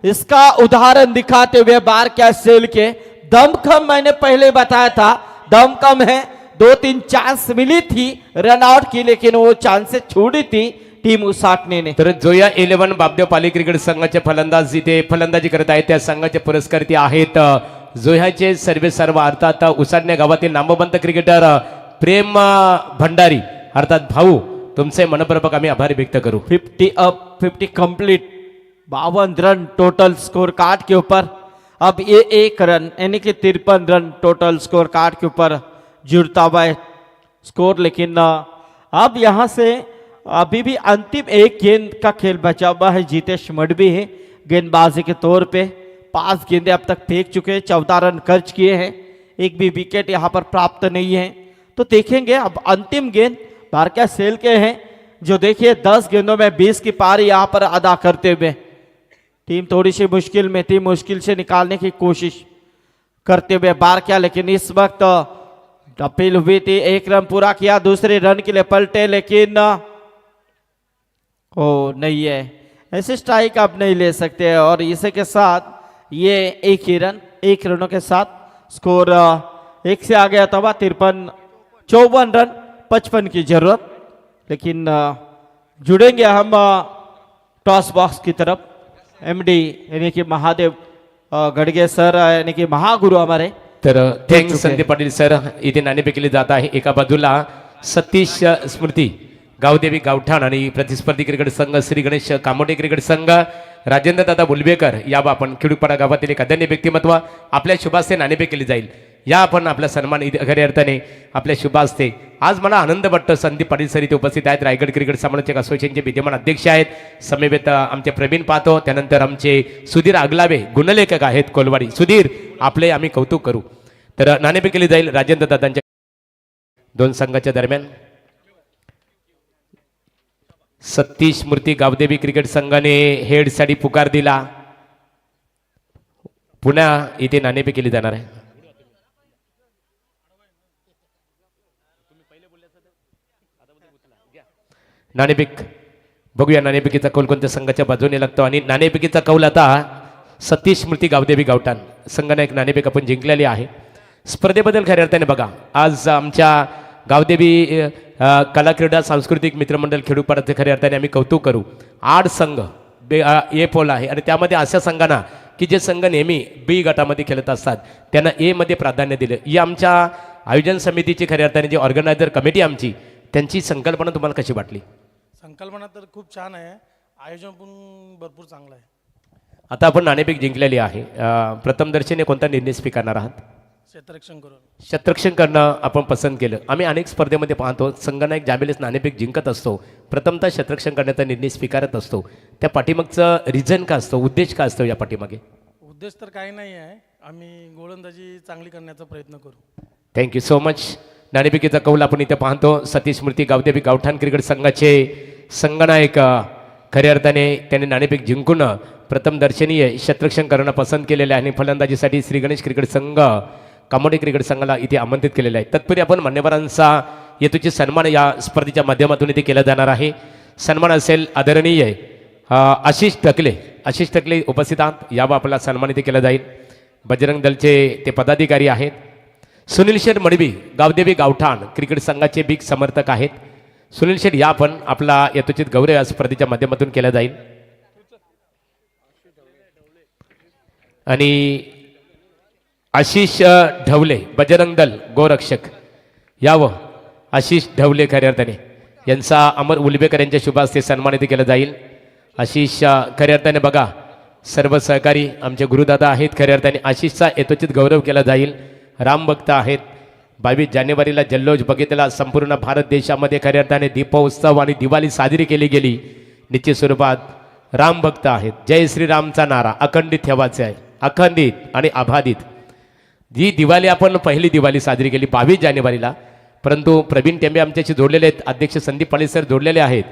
इसका उदाहरण दिखाते हुए बारका सेल के दमखम, मैंने पहले बताया था दमखम है। 2-3 चांस मिली थी रन आउट की, लेकिन वो चांसेस छोड़ी थी टीम उसाटने ने। तर जोया 11 बाबदेव पाली क्रिकेट संघाचे फलंदाज इथे फलंदाजी करत आहेत, त्या संघाचे पुरस्कर्ते आहेत जोह्याचे सर्व अर्थात उसाटणे गावातील नामवंत क्रिकेटर प्रेम भंडारी, अर्थात भाऊ, तुमचे मनपूर्वक आम्ही आभार व्यक्त करू। 50 up 50 complete, 52 run total score card के ऊपर। अब ये 1 रन यानी कि 53 रन टोटल स्कोर कार्ड के ऊपर जुड़ता हुआ है स्कोर। लेकिन अब यहां से अभी भी अंतिम 1 गेंद का खेल बचा हुआ है। जितेश मडवी है गेंदबाजी के तौर पे। 5 गेंदें अब तक फेंक चुके हैं, 14 रन खर्च किए हैं, एक भी विकेट यहां पर प्राप्त नहीं है। तो देखेंगे अब अंतिम गेंद बारका सेल के हैं, जो देखिए 10 गेंदों में 20 की पारी यहां पर अदा करते हुए टीम थोड़ी सी मुश्किल में थी, मुश्किल से निकालने की कोशिश करते हुए बारका। लेकिन इस वक्त अपील हुई थी, 1 रन पूरा किया, दूसरे रन के लिए पलटे, लेकिन ओ नहीं है, ऐसे स्ट्राइक आप नहीं ले सकते। और इसी के साथ ये एक ही रन, 1 रनों के साथ स्कोर 1 से आ गया था। 54 रन 55 की जरूरत। लेकिन जुड़ेंगे हम टॉस बॉक्स की तरफ। एमडी यानी कि महादेव गडगे सर यानी कि महागुरु हमारे। तर थँक्स संदीप पाटील सर. इथे नाणेफेक केली जात आहे. एका बाजूला सतीश स्मृती गावदेवी गावठाण आणि प्रतिस्पर्धी क्रिकेट संघ श्री गणेश कामोटे क्रिकेट संघ राजेंद्र दादा बुलबेकर या आपण खिडूपाडा गावातील एक अदन्य व्यक्तिमत्व आपल्या शुभास्ते नाणेफेक केली जाईल. या आपण आपला सन्मान खऱ्या अर्थाने आपल्या शुभास्ते. आज मला आनंद वाटतो संदीप पाटील सर इथे उपस्थित आहेत. रायगड क्रिकेट समालोचक असोसिएशनचे विद्यमान अध्यक्ष आहेत. समवेत आमचे प्रवीण पाहतो. त्यानंतर आमचे सुधीर आगलावे गुणलेखक आहेत कोलवाडी. सुधीर आपले आम्ही कौतुक करू. तर नाणेफेक केली जाईल राजेंद्र दादांच्या दोन संघाच्या दरम्यान. सतीश मूर्ती गावदेवी क्रिकेट संघाने हेडसाठी पुकार दिला. पुन्हा इथे नाणेफेक केली जाणार आहे. नाणेफेक बघूया नाणेफेकीचा कौल कोणत्या संघाच्या बाजूने लागतो. आणि नाणेफेकीचा कौल आता सतीश स्मृती गावदेवी गावठाण संघाने एक नाणेफेक आपण जिंकलेली आहे. स्पर्धेबद्दल खऱ्या अर्थाने बघा, आज आमच्या गावदेवी कला क्रीडा सांस्कृतिक मित्रमंडळ खेडूपाड्याचे खऱ्या अर्थाने आम्ही कौतुक करू. 8 संघ ए पोल आहे आणि त्यामध्ये अशा संघांना की जे संघ नेहमी बी गटामध्ये खेळत असतात त्यांना ए मध्ये प्राधान्य दिलं. ही आमच्या आयोजन समितीची खऱ्या अर्थाने जी ऑर्गनायझर कमिटी आमची त्यांची संकल्पना तुम्हाला कशी वाटली? संकल्पना तर खूप छान आहे. आयोजन पण भरपूर चांगलं आहे. आता आपण नाणेफेक जिंकलेली आहे. प्रथमदर्शनी कोणता निर्णय स्वीकारणार आहात? क्षेत्ररक्षण करून क्षेत्ररक्षण करणं आपण पसंत केलं. आम्ही अनेक स्पर्धेमध्ये पाहतो संघनायक ज्यावेळेस नाणेफेक जिंकत असतो प्रथमतः क्षेत्ररक्षण करण्याचा निर्णय स्वीकारत असतो. त्या पाठीमागचं रिझन का असतो, उद्देश का असतो या पाठीमागे? उद्देश तर काही नाही आहे. आम्ही गोलंदाजी चांगली करण्याचा प्रयत्न करू. Thank you so much. नाणेफेकीचा कौल आपण इथे पाहतो. सतीश स्मृती गावदेवी गावठाण क्रिकेट संघाचे संघनायक खऱ्या अर्थाने त्यांनी नाणेफेक जिंकून प्रथम दर्शनीय क्षेत्ररक्षण करणं पसंत केलेलं आहे. आणि फलंदाजीसाठी श्री गणेश क्रिकेट संघ कामोडे क्रिकेट संघाला इथे आमंत्रित केलेलं आहे. तत्पूर्वी आपण मान्यवरांचा येतोची सन्मान या स्पर्धेच्या माध्यमातून इथे केला जाणार आहे. सन्मान असेल आदरणीय आशिष टकले उपस्थित आहात. यावर आपला सन्मान इथे केला जाईल. बजरंग दलचे ते पदाधिकारी आहेत. सुनील शेठ मडवी गावदेवी गावठाण क्रिकेट संघाचे बिग समर्थक आहेत. सुनील शेठ या पण आपला यथोचित गौरव या स्पर्धेच्या माध्यमातून केला जाईल. आणि आशिष ढवले बजरंग दल गोरक्षक यावं आशिष ढवले खऱ्या अर्थाने यांचा अमर उलबेकर यांच्या शुभ हस्ते सन्मानित केला जाईल. आशिष खऱ्या अर्थाने बघा सर्व सहकारी आमचे गुरुदादा आहेत. खऱ्या अर्थाने आशिषचा यथोचित गौरव केला जाईल. रामभक्त आहेत. 22 जानेवारीला जल्लोष बघितला. संपूर्ण भारत देशामध्ये खऱ्या अर्थाने दीपोत्सव आणि दिवाळी साजरी केली गेली. निश्चित स्वरूपात रामभक्त आहेत. जय श्रीरामचा नारा अखंडित ठेवायचा आहे. अखंडित आणि अबाधित. जी दिवाळी आपण पहिली दिवाळी साजरी केली 22 जानेवारीला. परंतु प्रवीण टेंबे आमच्याशी जोडलेले आहेत. अध्यक्ष संदीप पाटील सर जोडलेले आहेत.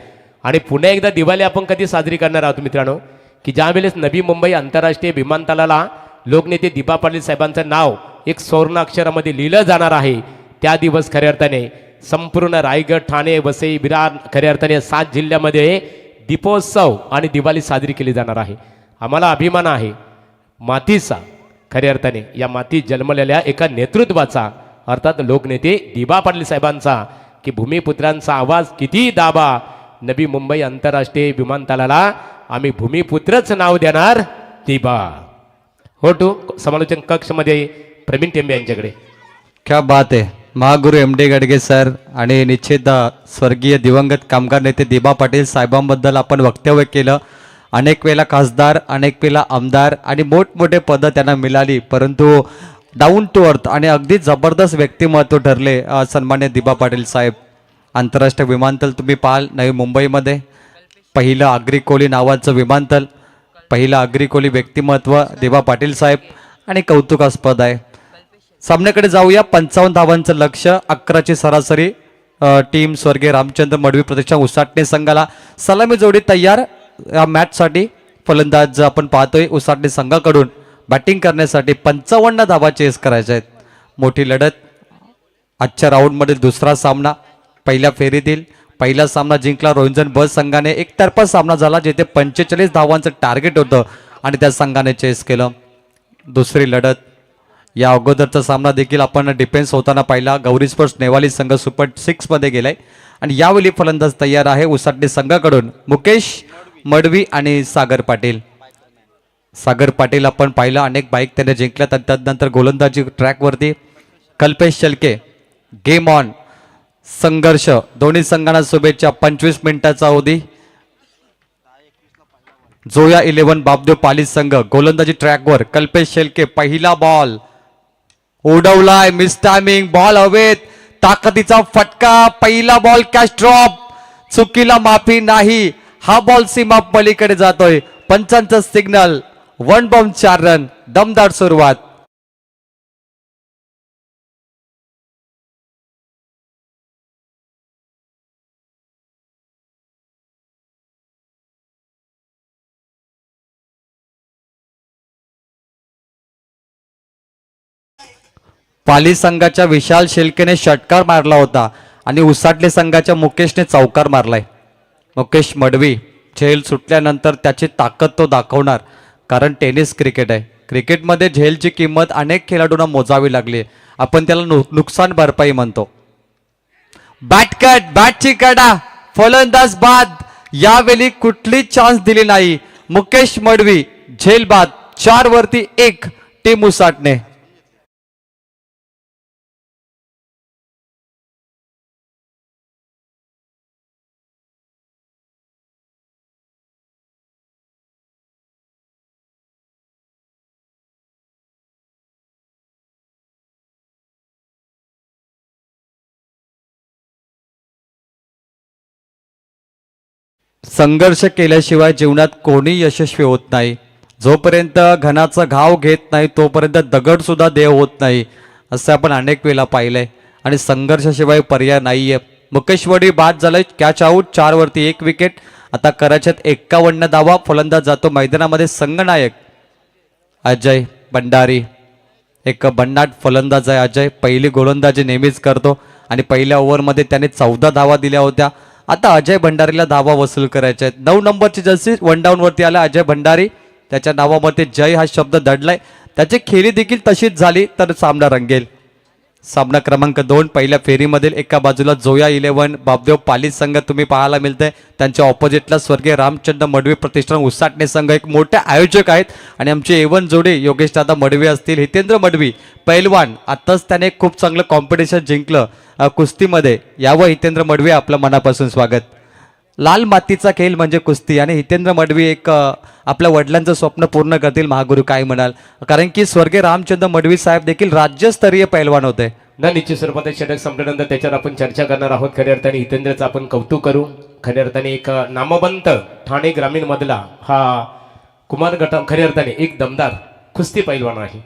आणि पुन्हा एकदा दिवाळी आपण कधी साजरी करणार आहोत मित्रांनो, की ज्यावेळेस नवी मुंबई आंतरराष्ट्रीय विमानतळाला लोकनेते दिबा पाटील साहेबांचं नाव एक सुवर्ण अक्षरामध्ये लिहिलं जाणार आहे. त्या दिवस खऱ्या अर्थाने संपूर्ण रायगड, ठाणे, वसई, विरार खऱ्या अर्थाने 7 जिल्ह्यामध्ये दीपोत्सव आणि दिवाळी साजरी केली जाणार आहे. आम्हाला अभिमान आहे मातीचा. खऱ्या अर्थाने या मातीत जन्मलेल्या एका नेतृत्वाचा अर्थात लोकनेते दिबा पाटील साहेबांचा, की भूमिपुत्रांचा आवाज किती दाबा, नवी मुंबई आंतरराष्ट्रीय विमानतळाला आम्ही भूमिपुत्रच नाव देणार दिबा. हो टू समालोचन कक्षमध्ये प्रवीण टेंबे यांच्याकडे. क्या बात आहे. महागुरु एमडी गडगे सर आणि निश्चित स्वर्गीय दिवंगत कामगार नेते दिबा पाटील साहेबांबद्दल आपण वक्तव्य केलं. अनेक वेळेला खासदार, अनेक वेळेला आमदार आणि मोठमोठे पदं त्यांना मिळाली, परंतु डाऊन टू अर्थ आणि अगदी जबरदस्त व्यक्तिमत्व ठरले सन्मान्य दिबा पाटील साहेब. आंतरराष्ट्रीय विमानतळ तुम्ही पाहाल नवी मुंबईमध्ये पहिलं आगरी कोली नावाचं विमानतळ, पहिलं आगरी कोली व्यक्तिमत्व दिबा पाटील साहेब आणि कौतुकास्पद आहे. सामन्याकडे जाऊया. 55 धावांचं लक्ष, 11ची सरासरी. टीम स्वर्गीय रामचंद्र मडवी प्रतिष्ठान उसाटणे संघाला सलामी जोडी तयार या मॅचसाठी. फलंदाज आपण पाहतोय उसाटणे संघाकडून बॅटिंग करण्यासाठी 55 धावा चेस करायच्या आहेत. मोठी लढत. आजच्या राऊंडमधील दुसरा सामना पहिल्या फेरीतील पहिला सामना जिंकला रोहिंजन ब संघाने. एकतर्फा सामना झाला जिथे 45 धावांचं टार्गेट होतं आणि त्या संघाने चेस केलं. दुसरी लढत या अगोदरचा सामना देखील आपण डिफेन्स होताना पाहिला. गौरी स्पोर्ट्स नेवाली संघ सुपर 6 मध्ये गेलाय आणि यावेळी फलंदाज तयार आहे उसाटणे संघाकडून मुकेश मडवी आणि सागर पाटील. सागर पाटील आपण पाहिलं अनेक बाईक त्याने जिंकल्यात आणि त्यानंतर गोलंदाजी ट्रॅकवरती. Kalpesh Shelke game on. संघर्ष दोन्ही संघांना शुभेच्छा. 25 मिनिटाचा अवधी. जोया 11 बापदेव पाली संघ गोलंदाजी ट्रॅकवर. कल्पेश शेलके पहिला बॉल उडवलाय. Miss timing. बॉल हवेत. ताकदीचा फटका. पहिला बॉल कॅच ड्रॉप. चुकीला माफी नाही. हा बॉल सीमा पलीकडे जातोय. पंचांचं सिग्नल. 1 ball 4 run. दमदार सुरुवात. पाली संघाच्या विशाल शेलकेने षटकार मारला होता आणि उसाटले संघाच्या मुकेशने चौकार मारलाय. मुकेश मडवी झेल सुटल्यानंतर त्याची ताकद तो दाखवणार, कारण टेनिस क्रिकेट आहे. क्रिकेटमध्ये झेलची किंमत अनेक खेळाडूंना मोजावी लागली. आपण त्याला नुकसान भरपाई म्हणतो. बॅटकट. बॅटची कडा. फलंदाज बाद. यावेळी कुठली चान्स दिली नाही. मुकेश मडवी झेल बाद. 4 वरती 1 टीम उसाटणे. संघर्ष केल्याशिवाय जीवनात कोणी यशस्वी होत नाही. जोपर्यंत घनाचा घाव घेत नाही तोपर्यंत दगड सुद्धा देव होत नाही, असं आपण अनेक वेळा पाहिलंय. आणि संघर्षाशिवाय पर्याय नाहीये. मुकेश मडवी बाद झालाय. Catch out. 4 वरती 1 विकेट. आता कराच्यात 51 धावा. फलंदाज जातो मैदानामध्ये संघनायक अजय भंडारी. एक भन्नाट फलंदाज आहे अजय. पहिली गोलंदाजी नेहमीच करतो आणि पहिल्या ओव्हरमध्ये त्याने 14 धावा दिल्या होत्या. आता अजय भंडारीला धावा वसूल करायच्या आहेत. 9 नंबरची जर्सी 1 डाऊन वरती आला अजय भंडारी. त्याच्या नावामध्ये जय हा शब्द दडलाय. त्याची खेळी देखील तशीच झाली तर सामना रंगेल. सामना क्रमांक 2 पहिल्या फेरीमधील एका बाजूला जोया 11 बापदेव पाली संघ तुम्ही पाहायला मिळतंय. त्यांच्या ऑपोजिटला स्वर्गीय रामचंद्र मडवी प्रतिष्ठान उसाटणे संघ एक मोठे आयोजक आहेत. आणि आमचे A1 जोडे योगेश दादा मडवी असतील, हितेंद्र मडवी पैलवान. आताच त्याने खूप चांगलं कॉम्पिटिशन जिंकलं कुस्तीमध्ये. यावं हितेंद्र मडवी आपलं मनापासून स्वागत. लाल मातीचा खेळ म्हणजे कुस्ती आणि हितेंद्र मडवी एक आपल्या वडिलांचं स्वप्न पूर्ण करतील. महागुरु काय म्हणाल, कारण की स्वर्गीय रामचंद्र मडवी साहेब देखील राज्यस्तरीय पैलवान होते. निश्चित स्वरूपात षटक संपल्यानंतर त्याच्यावर आपण चर्चा करणार आहोत. खऱ्या अर्थाने हितेंद्रचं आपण कौतुक करू. खऱ्या अर्थाने एक नामवंत ठाणे ग्रामीण मधला हा कुमार गट खऱ्या अर्थाने एक दमदार कुस्ती पैलवान आहे.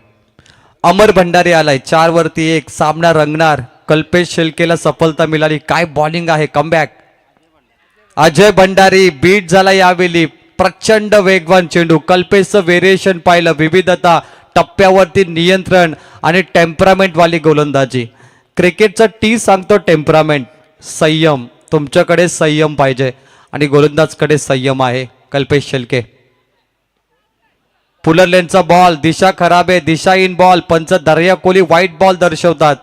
अमर भंडारी आलाय. 4 वरती 1. सामना रंगणार. कल्पेश शेलकेला सफलता मिळाली. काय बॉलिंग आहे. कमबॅक. अजय भंडारी बीट झाला यावेळी. प्रचंड वेगवान चेंडू. कल्पेशचं व्हेरिएशन पाहिलं. विविधता. टप्प्यावरती नियंत्रण आणि टेम्परामेंट वाली गोलंदाजी. क्रिकेटचं टी सांगतो टेम्परामेंट. संयम. तुमच्याकडे संयम पाहिजे आणि गोलंदाजकडे संयम आहे. कल्पेश शेलके. पुलर लेनचा बॉल. दिशा खराब आहे. दिशा इन बॉल. पंच दर्या कोहली व्हाईट बॉल दर्शवतात.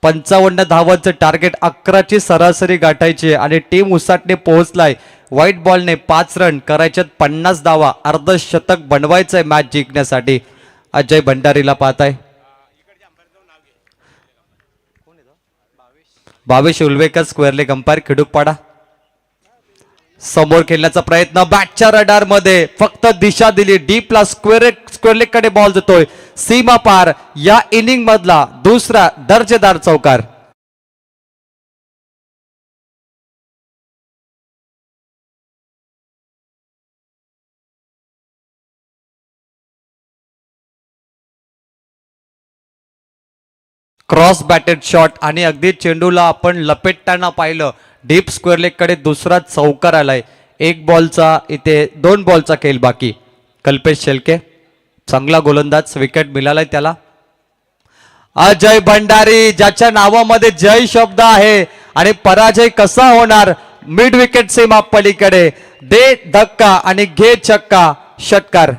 55 धावांचं टार्गेट. 11ची सरासरी गाठायची आणि टीम उसाटणे पोहोचलाय. व्हाईट बॉलने 5 रन करायच्यात. 50 धावा. अर्धशतक बनवायचंय मॅच जिंकण्यासाठी. अजय भंडारीला पाहताय. भावेश उलवेकर स्क्वेअरलेग अंपायर खिडूकपाडा. समोर खेळण्याचा प्रयत्न. बॅटच्या रडार मध्ये फक्त दिशा दिली. डीपला स्क्वेअरलेग कडे बॉल जातोय. सीमा पार. या इनिंग मधला दुसरा दर्जेदार चौकार. क्रॉस बॅटेड शॉट आणि अगदी चेंडूला आपण लपेटताना पाहिलं. डीप स्क्वेअरलेग कडे दुसरा चौकार आलाय. 1 बॉलचा इथे 2 बॉलचा खेळ बाकी. कल्पेश शेलके चांगला गोलंदाज. विकेट मिळालाय त्याला. अजय भंडारी ज्याच्या नावामध्ये जय शब्द आहे आणि पराजय कसा होणार. मिड विकेट सीमा पलीकडे दे धक्का आणि घे चक्का षटकार.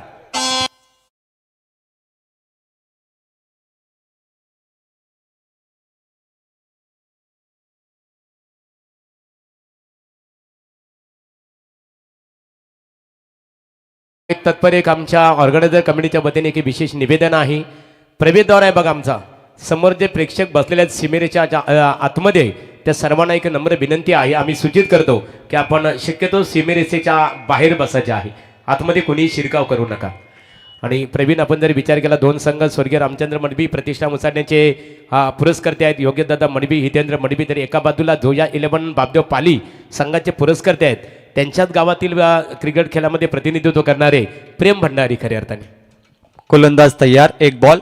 एक तत्पर एक आमच्या ऑर्गनायझर कमिटीच्या वतीने एक विशेष निवेदन आहे. प्रवेशद्वार आहे बघा आमचा, समोर जे प्रेक्षक बसलेले आहेत सीमेरेच्या आतमध्ये, त्या सर्वांना एक नम्र विनंती आहे. आम्ही सूचित करतो की आपण शक्यतो सीमेरेषेच्या बाहेर बसायचे आहे, आतमध्ये कोणीही शिरकाव करू नका. आणि प्रवीण, आपण जर विचार केला, दोन संघ स्वर्गीय रामचंद्र मडबी प्रतिष्ठा मुसाडण्याचे पुरस्कर्ते आहेत, योग्यदादा मडबी, हितेंद्र मडबी. तर एका बाजूला जोया 11 बाबदेव पाली संघाचे पुरस्कर्ते आहेत, त्यांच्याच गावातील क्रिकेट खेळामध्ये प्रतिनिधित्व करणारे प्रेम भंडारी खऱ्या अर्थाने. गोलंदाज तयार, एक बॉल.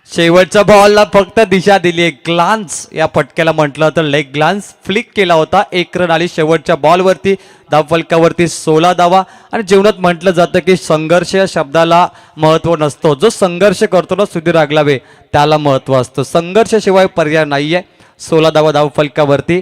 शेवटच्या बॉलला फक्त दिशा दिली, एक ग्लान्स या फटक्याला म्हटलं तर लेग ग्लान्स फ्लिक केला होता. एक रन आली शेवटच्या बॉलवरती, धावफलकावरती 16 धावा. आणि जीवनात म्हटलं जातं की संघर्ष या शब्दाला महत्व नसतो, जो संघर्ष करतो ना सुधीर आगलावे त्याला महत्व असतं. संघर्षाशिवाय पर्याय नाहीये. 16 धावा धावफलकावरती.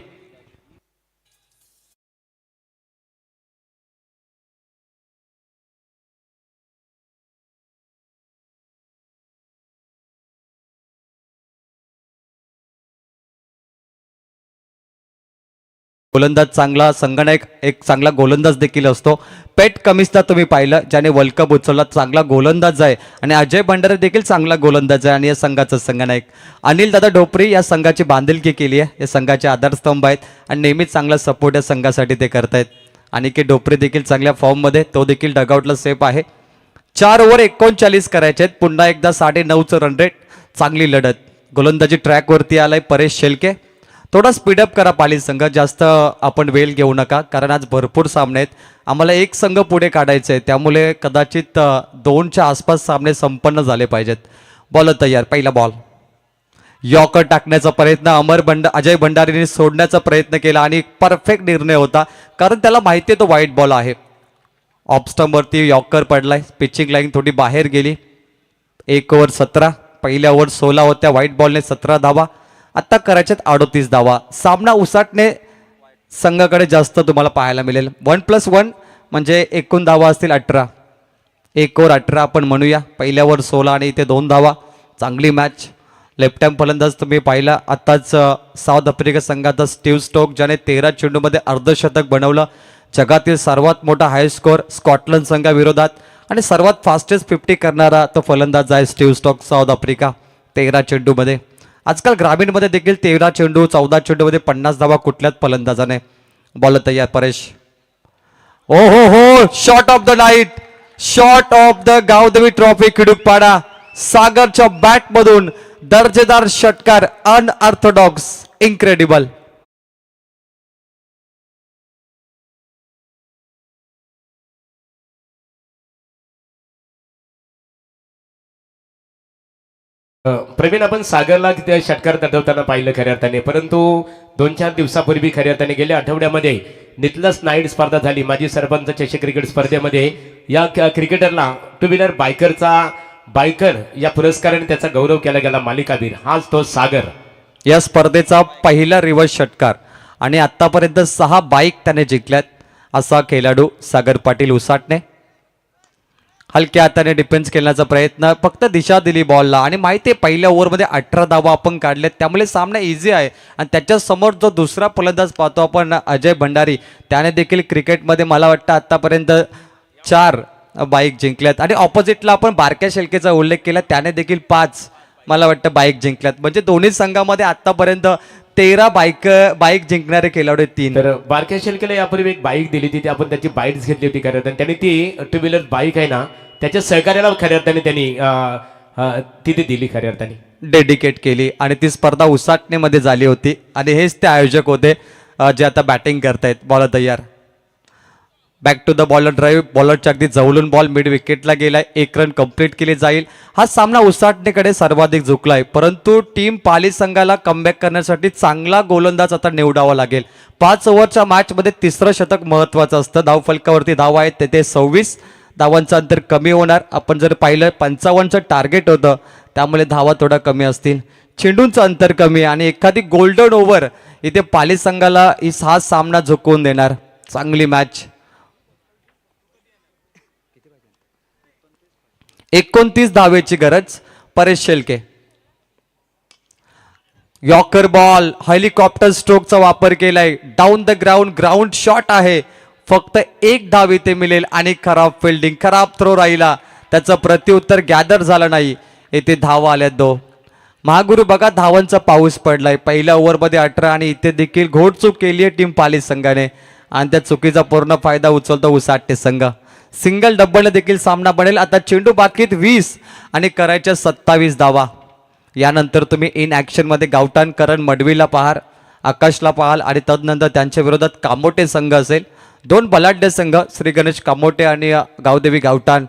गोलंदाज चांगला, संघनायक एक चांगला गोलंदाज देखील असतो. पेट कमिन्सला तुम्ही पाहिलं, ज्याने वर्ल्ड कप उचलला, चांगला गोलंदाज आहे. आणि अजय भंडारे देखील चांगला गोलंदाज आहे. आणि या संघाचा संघनायक अनिल दादा ढोपरी या संघाची बांधिलकी केली आहे. या संघाचे आधारस्तंभ आहेत आणि नेहमीच चांगला सपोर्ट या संघासाठी ते करतायत. आणि के ढोपरी देखील चांगल्या फॉर्ममध्ये, तो देखील डगआउटला सेफ आहे. 4 ओव्हर 39 करायचे आहेत. पुन्हा एकदा 9.5चं रन रेट, चांगली लढत. गोलंदाजी ट्रॅकवरती आलाय परेश शेलके. थोडा स्पीडअप करा पाली संघ, जास्त आपण वेळ घेऊ नका, कारण आज भरपूर सामने आहेत. आम्हाला एक संघ पुढे काढायचे आहे, त्यामुळे कदाचित 2च्या आसपास सामने संपन्न झाले पाहिजेत. बॉल तयार, पहिला बॉल. यॉर्कर टाकण्याचा प्रयत्न अजय भंडारीने सोडण्याचा प्रयत्न केला आणि परफेक्ट निर्णय होता, कारण त्याला माहिती आहे तो वाईट बॉल आहे. ऑफ स्टंपवरती यॉर्कर पडलाय. पिचिंग लाईन थोडी बाहेर गेली. 1 ओव्हर 17, पहिल्या ओव्हर 16 होत्या. व्हाईट बॉलने 17 धावा, आता करायच्यात 38 धावा. सामना उसाटणे संघाकडे जास्त तुम्हाला पाहायला मिळेल. 1+1 म्हणजे एकूण धावा असतील 18. 1 ओव्हर 18 आपण म्हणूया. पहिल्या ओव्हर 16 आणि इथे 2 धावा. चांगली मॅच. लेफ्ट हँड फलंदाज तुम्ही पाहिला आताच साऊथ आफ्रिका संघाचा स्टीव्ह स्टोक, ज्याने 13 चेंडूमध्ये अर्धशतक बनवलं. जगातील सर्वात मोठा हाय स्कोर स्कॉटलंड संघाविरोधात आणि सर्वात फास्टेस्ट 50 करणारा तो फलंदाज आहे स्टीव्ह स्टोक, साऊथ आफ्रिका. 13 चेंडूमध्ये. आजकाल ग्रामीणमध्ये देखील 13 चेंडू 14 चेंडूमध्ये 50 धावा कुठल्याच फलंदाजाने. बॉल तयार, परेश. ओ हो, shot of the night, shot of the Gavdevi trophy Khidukpada. सागरच्या बॅट मधून दर्जेदार षटकार, अनऑर्थोडॉक्स, इनक्रेडिबल. प्रवीण, आपण सागरला त्या षटकार तटवताना पाहिलं खऱ्या अर्थाने, परंतु 2-4 दिवसापूर्वी खऱ्या अर्थाने गेल्या आठवड्यामध्ये नितलस नाईट स्पर्धा झाली. माजी सरपंच चषक क्रिकेट स्पर्धेमध्ये या क्रिकेटरला 2 व्हीलर बायकर या पुरस्काराने त्याचा गौरव केला गेला. मालिकावीर हाच तो सागर. या स्पर्धेचा पहिला रिव्हर्स षटकार आणि आतापर्यंत 6 बाईक त्याने जिंकल्यात असा खेळाडू सागर पाटील उसाटणे. हलक्या हाताने डिफेन्स खेळण्याचा प्रयत्न, फक्त दिशा दिली बॉलला आणि माहिती आहे पहिल्या ओव्हरमध्ये 18 धावा आपण काढल्यात, त्यामुळे सामना इझी आहे. आणि त्याच्या समोर जो दुसरा फलंदाज पाहतो आपण अजय भंडारी, त्याने देखील क्रिकेटमध्ये मला वाटतं आतापर्यंत 4 बाईक जिंकल्यात. आणि ऑपोजिटला आपण बारक्या शेलकेचा उल्लेख केला, त्याने देखील 5 मला वाटतं बाईक जिंकल्यात. म्हणजे दोन्ही संघामध्ये आतापर्यंत 13 बाईक जिंकणारे खेळाडू 3. तर बारक्या शेलकेला यापूर्वी एक बाईक दिली होती, आपण त्याची बाईक्स घेतली होती खऱ्या अर्थाने. त्यांनी ती 2 व्हीलर बाईक आहे ना, त्याच्या सहकार्याला खऱ्या अर्थाने त्यांनी तिथे दिली, खऱ्या अर्थाने डेडिकेट केली. आणि ती स्पर्धा उसाटणेमध्ये झाली होती आणि हेच ते आयोजक होते जे आता बॅटिंग करतायत. बॉल तयार, back to the bowler drive. बॉलरच्या अगदी जवळून बॉल मिड विकेटला गेलाय. 1 रन कंप्लीट केली जाईल. हा सामना उसाटणेकडे सर्वाधिक झुकलाय, परंतु टीम पाली संघाला कमबॅक करण्यासाठी चांगला गोलंदाज आता निवडावा लागेल. 5 ओव्हरच्या मॅचमध्ये 3रं षटक महत्वाचं असतं. धावफलकावरती धावा आहेत तेथे 26. धावांचं अंतर कमी होणार. आपण जर पाहिलं 55चं टार्गेट होतं, त्यामुळे धावा थोडा कमी असतील. चेंडूंचं अंतर कमी आणि एखादी गोल्डन ओव्हर इथे पाली संघाला हा सामना झुकवून देणार. चांगली मॅच. 29 धावेची गरज. Paresh Shelke. Yorker ball, helicopter स्ट्रोकचा वापर केलाय. Down the ground, ground shot आहे. फक्त 1 धाव इथे मिळेल आणि खराब फिल्डिंग, खराब थ्रो राहिला. त्याचं प्रत्युत्तर गॅदर झालं नाही. इथे धावा आल्या 2. महागुरु बघा, धावांचा पाऊस पडलाय. पहिल्या ओव्हरमध्ये 18 आणि इथे देखील घोडचूक केली आहे टीम पाली संघाने आणि त्या चुकीचा पूर्ण फायदा उचलतो उसाटे संघ. सिंगल डबलने देखील सामना बनेल. आता चेंडू बाकीत 20 आणि करायच्या 27 धावा. यानंतर तुम्ही इन ॲक्शनमध्ये गावठाण करण मडवीला पाहाल, आकाशला पाहाल आणि तदनंतर त्यांच्या विरोधात कामोटे संघ असेल. 2 बलाढ्य संघ, श्री गणेश कामोटे आणि गावदेवी गावठाण.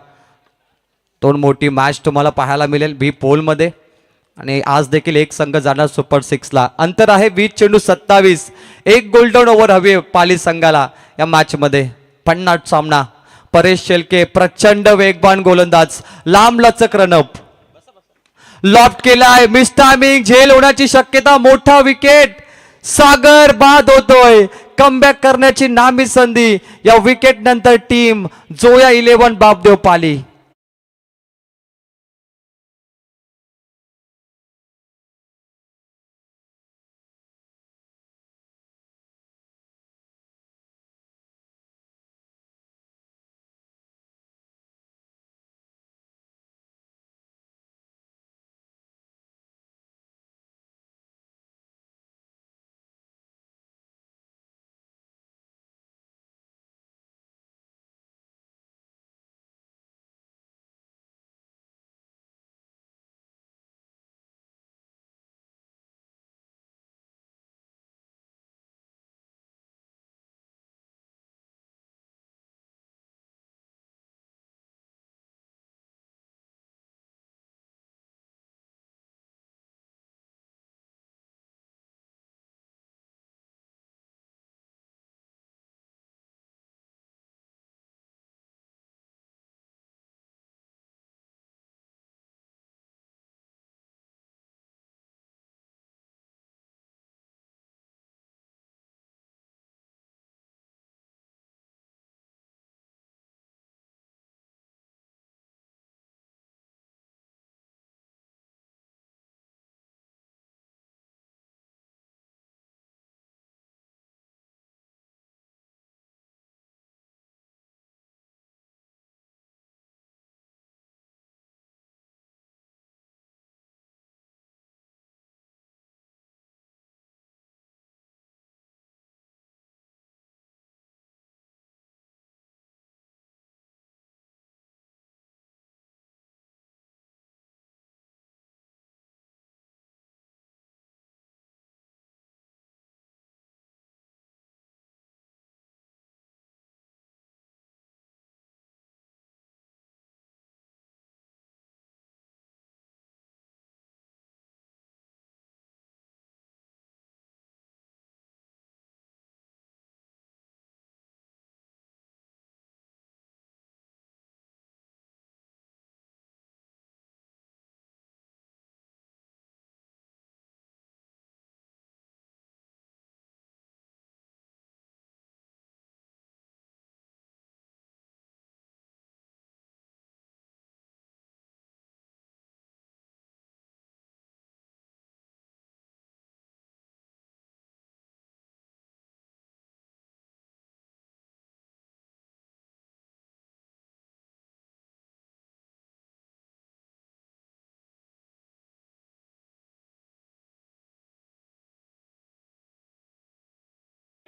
2 मोठी मॅच तुम्हाला पाहायला मिळेल बी पोलमध्ये. आणि आज देखील एक संघ जाणार सुपर 6ला. अंतर आहे 20 चेंडू 27. 1 गोल्डन ओव्हर हवी पाली संघाला या मॅचमध्ये. 50 सामना. परेश शेलके प्रचंड वेगवान गोलंदाज, लांब लचक रनअप. लॉफ्ट केलाय, मिस टायमिंग, झेल होण्याची शक्यता. मोठा विकेट. सागर बाद होतोय. कमबॅक करण्याची नामी संधी. या विकेट नंतर टीम जोया 11 बापदेव पाली.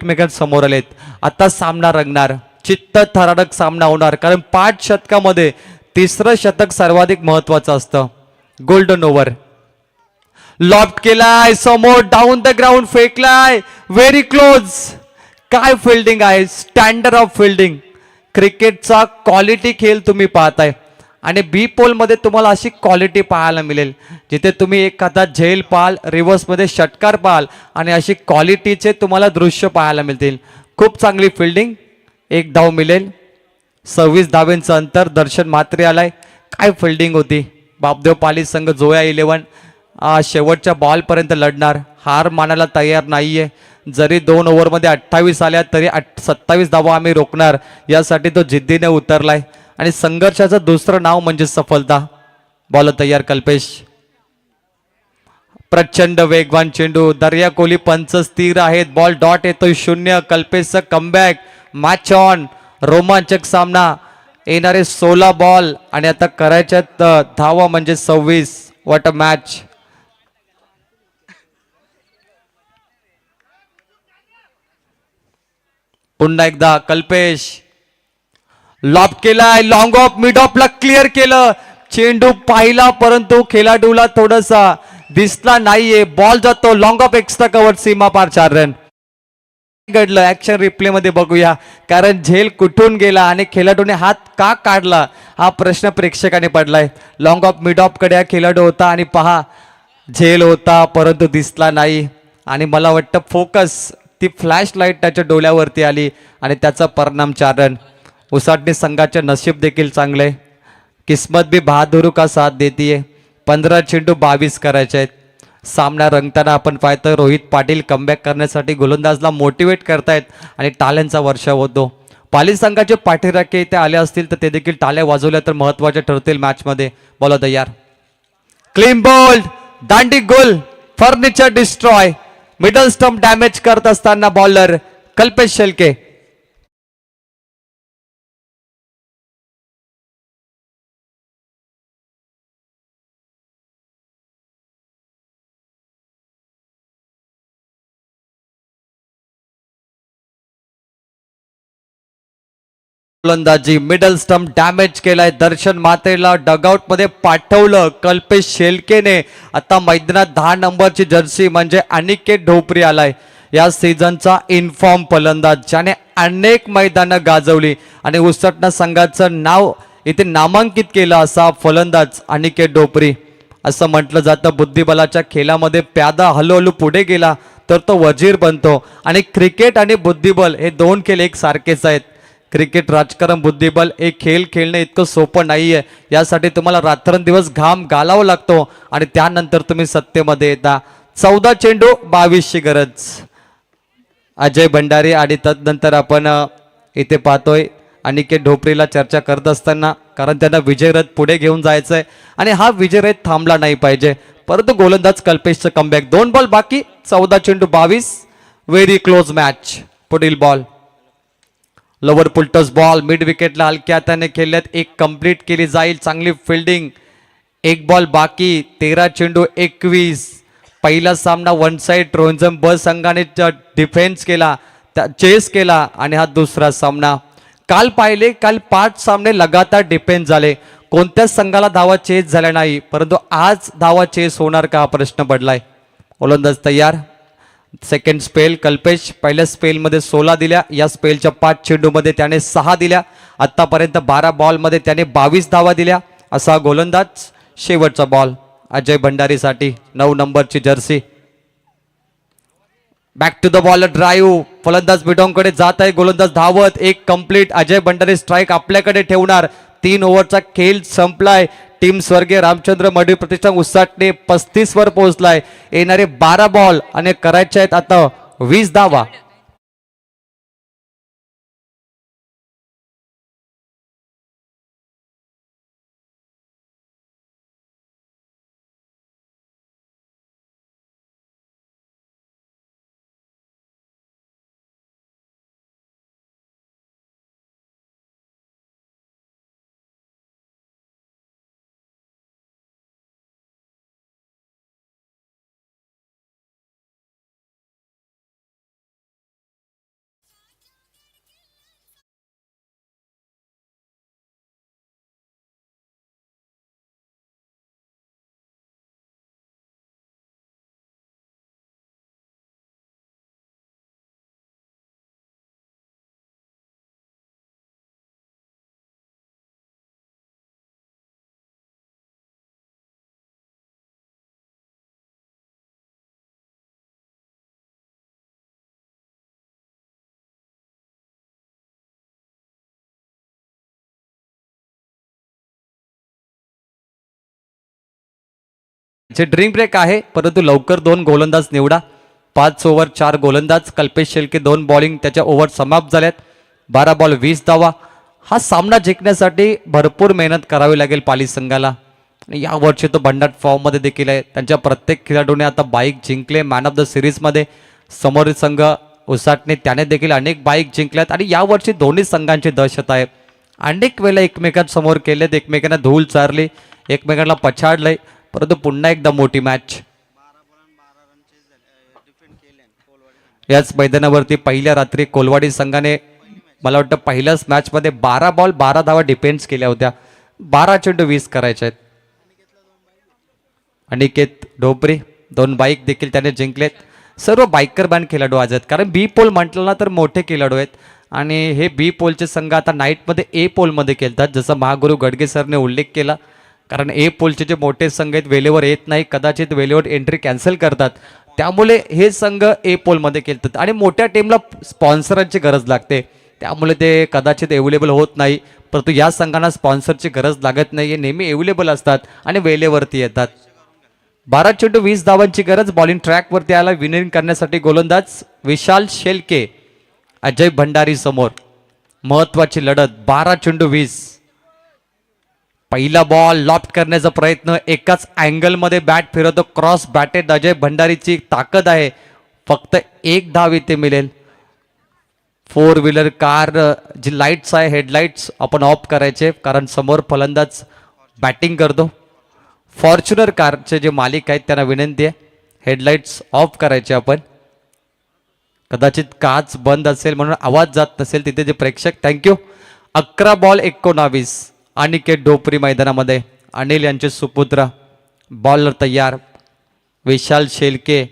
एकमेकांत समोर आलेत. आता सामना रंगणार. चित्त थरारक सामना होणार, कारण 5 शतकामध्ये 3रं शतक सर्वाधिक महत्वाचं असतं. Golden over. लॉफ्ट केलाय, समोर डाऊन द ग्राउंड फेकलाय, व्हेरी क्लोज. काय फिल्डिंग आहे, स्टँडर्ड ऑफ फिल्डिंग. क्रिकेटचा क्वालिटी खेळ तुम्ही पाहताय आणि बी पोल मध्ये तुम्हाला अशी क्वालिटी पाहायला मिळेल जिथे तुम्ही एक हातात झेल पाहाल, रिव्हर्स मध्ये षटकार पाहाल आणि अशी क्वालिटीचे तुम्हाला दृश्य पाहायला मिळतील. खूप चांगली फिल्डिंग. 1 धाव मिळेल. 26 धावेंचं अंतर. दर्शन मात्रे आलाय. काय फिल्डिंग होती. बापदेव पाली संघ जोया 11 शेवटच्या बॉलपर्यंत लढणार, हार मानायला तयार नाहीये. जरी 2 ओव्हरमध्ये 28 आल्या तरी 27 धावा आम्ही रोखणार यासाठी तो जिद्दीने उतरलाय. आणि संघर्षाचं दुसरं नाव म्हणजे सफलता. बॉल तयार कल्पेश. प्रचंड वेगवान चेंडू, दर्या कोहली पंच स्थिर आहेत. बॉल डॉट येतोय 0. कल्पेशचं कमबॅक. Match on. रोमांचक सामना. येणारे 16 बॉल आणि आता करायच्यात धावा म्हणजे 26. What a match. पुन्हा एकदा कल्पेश. लॉब केलाय, लॉंग ऑफ मिड ऑफला क्लिअर केलं. चेंडू पाहिला परंतु खेळाडूला थोडासा दिसला नाहीये. बॉल जातो लॉंग ऑफ एक्स्ट्रा कव्हर, सीमा पार 4 रन. घडलं ऍक्शन रिप्ले मध्ये बघूया, कारण झेल कुठून गेला आणि खेळाडूने हात का काढला हा प्रश्न प्रेक्षकाने पडलाय. लॉंग ऑफ मिड ऑफ कडे हा खेळाडू होता आणि पहा झेल होता परंतु दिसला नाही. आणि मला वाटतं फोकस, ती फ्लॅश लाईट त्याच्या डोळ्यावरती आली आणि त्याचा परिणाम 4 रन. उसाटणी संघाचे नशीब देखील चांगले, किस्मत भी बहादुरू का साथ देतीये. 15 चेंडू 22 करायचे आहेत. सामना रंगताना आपण पाहतोय रोहित पाटील कमबॅक करण्यासाठी गोलंदाजला मोटिवेट करतायत आणि टाळ्यांचा वर्षाव होतो. पाली संघाचे पाठीराखे इथे आले असतील तर ते देखील टाळ्या वाजवल्या तर महत्वाचे ठरतील मॅचमध्ये. बोला तयार. क्लीन बोल्ड, दांडी गोल, furniture destroy. Middle stump damage करत असताना बॉलर कल्पेश शेळके. गोलंदाजी मिडल स्टंप डॅमेज केलाय. दर्शन मात्रेला डगआउट मध्ये पाठवलं कल्पेश शेळकेने. आता मैदानात 10 नंबरची जर्सी म्हणजे अनिकेत ढोपरी आलाय. या सीझनचा इन्फॉर्म फलंदाज ज्याने अनेक मैदानं गाजवली आणि उसटणा संघाचं नाव इथे नामांकित केलं असा फलंदाज अनिकेत ढोपरी. असं म्हटलं जातं बुद्धिबलाच्या खेळामध्ये प्यादा हळूहळू पुढे गेला तर तो वजीर बनतो. आणि क्रिकेट आणि बुद्धिबल हे 2 खेळ एक सारखेच आहेत. क्रिकेट राजकारण बुद्धिबल एक खेळ खेळणं इतकं सोपं नाहीये. यासाठी तुम्हाला रात्रंदिवस घाम घालावा लागतो आणि त्यानंतर तुम्ही सत्तेमध्ये येता. 14 चेंडू 22 ची गरज. अजय भंडारी आणि तदनंतर आपण इथे पाहतोय अनिकेत ढोपरीला चर्चा करत असताना, कारण त्यांना विजयरथ पुढे घेऊन जायचंय आणि हा विजयरथ थांबला नाही पाहिजे. परंतु गोलंदाज कल्पेशचं कमबॅक. 2 बॉल बाकी, 14 चेंडू 22. Very close match. पुढील बॉल लोवर पुलटस बॉल मिड विकेटला हलक्या हाताने खेळल्यात. एक कंप्लीट केली जाईल. चांगली फिल्डिंग. 1 बॉल बाकी, 13 चेंडू 21. पहिला सामना वन साइड रोंजम ब संघाने डिफेन्स केला, चेस केला आणि हा दुसरा सामना. काल 5 सामने लगातार डिफेन्स झाले. कोणत्याच संघाला धावा चेस झाल्या नाही, परंतु आज धावा चेस होणार का हा प्रश्न पडलाय. गोलंदाज तयार. Second spell Kalpesh. पहिल्या स्पेलमध्ये 16 दिल्या. या स्पेलच्या 5 चेंडूमध्ये त्याने 6 दिल्या. आतापर्यंत 12 बॉलमध्ये त्याने 22 धावा दिल्या. असा गोलंदाज. शेवटचा बॉल अजय भंडारीसाठी 9 नंबरची jersey. Back to the ball drive. फलंदाज बिडोंकडे जात आहे. गोलंदाज धावत. 1 कंप्लीट. अजय भंडारी स्ट्राईक आपल्याकडे ठेवणार. 3 ओव्हरचा खेळ संपलाय. टीम स्वर्गीय रामचंद्र मडी प्रतिष्ठान उसाटणे 35 वर पोहोचलाय. येणारे 12 बॉल आणि करायचे आहेत आता 20 धावा. करायचे. ड्रिंक ब्रेक आहे, परंतु लवकर 2 गोलंदाज निवडा. 5 ओव्हर 4 गोलंदाज. कल्पेश शेळके 2 बॉलिंग त्याच्या ओव्हर समाप्त झाल्यात. 12 बॉल 20 धावा. हा सामना जिंकण्यासाठी भरपूर मेहनत करावी लागेल पाली संघाला. आणि यावर्षी तो भन्नाट फॉर्ममध्ये देखील आहे. त्यांच्या प्रत्येक खेळाडूने आता बाईक जिंकले. मॅन ऑफ द सिरीजमध्ये समोरील संघ उसाटणे त्याने देखील अनेक बाईक जिंकल्यात. आणि यावर्षी दोन्ही संघांची दहशत आहे. अनेक वेळेला एकमेकांसमोर केलेत, एकमेकांना धूळ चारली, एकमेकांना पछाडलंय, परंतु पुन्हा एकदा मोठी मॅच. याच मैदानावरती पहिल्या रात्री कोलवाडी संघाने मला वाटतं पहिल्याच मॅचमध्ये 12 बॉल 12 धावा डिफेन्स केल्या होत्या. 12 चेंडू 20 करायचे आहेत. अनिकेत ढोपरे 2 बाईक देखील त्याने जिंकलेत. सर्व बाईकर बँड खेळाडू आज आहेत, कारण बी पोल म्हटलं ना तर मोठे खेळाडू आहेत. आणि हे बी पोलचे संघ आता नाईटमध्ये ए पोलमध्ये खेळतात, जसं महागुरु गडगे सरने उल्लेख केला. कारण ए पोलचे जे मोठे संघ आहेत वेळेवर येत नाही, कदाचित वेळेवर एंट्री कॅन्सल करतात, त्यामुळे हे संघ ए पोलमध्ये खेळतात. आणि मोठ्या टीमला स्पॉन्सरांची गरज लागते, त्यामुळे ते कदाचित अवेलेबल होत नाही. परंतु या संघांना स्पॉन्सरची गरज लागत नाही, हे नेहमी अवेलेबल असतात आणि वेळेवरती येतात. 12 चेंडू 20 धावांची गरज. बॉलिंग ट्रॅकवरती आला विनिंग करण्यासाठी गोलंदाज विशाल शेळके. अजय भंडारी समोर महत्वाची लढत. 12 चेंडू 20. पहिला बॉल लॉफ्ट करण्याचा प्रयत्न, एकाच अँगलमध्ये बॅट फिरवतो, क्रॉस बॅटेड. अजय भंडारीची ताकद आहे, फक्त 1 धाव इथे मिळेल. 4 व्हीलर कार जी लाईट्स आहे, हेडलाईट्स आपण ऑफ करायचे, कारण समोर फलंदाज बॅटिंग करतो. फॉर्च्युनर कारचे जे मालिक आहेत त्यांना विनंती आहे हेडलाईट्स ऑफ करायचे आपण. कदाचित काच बंद असेल म्हणून आवाज जात नसेल तिथे जे प्रेक्षक. थँक्यू. 11 बॉल 19. अनिकेत ढोपरी मैदानामध्ये. अनिल यांचे सुपुत्र. बॉलर तयार विशाल शेळके.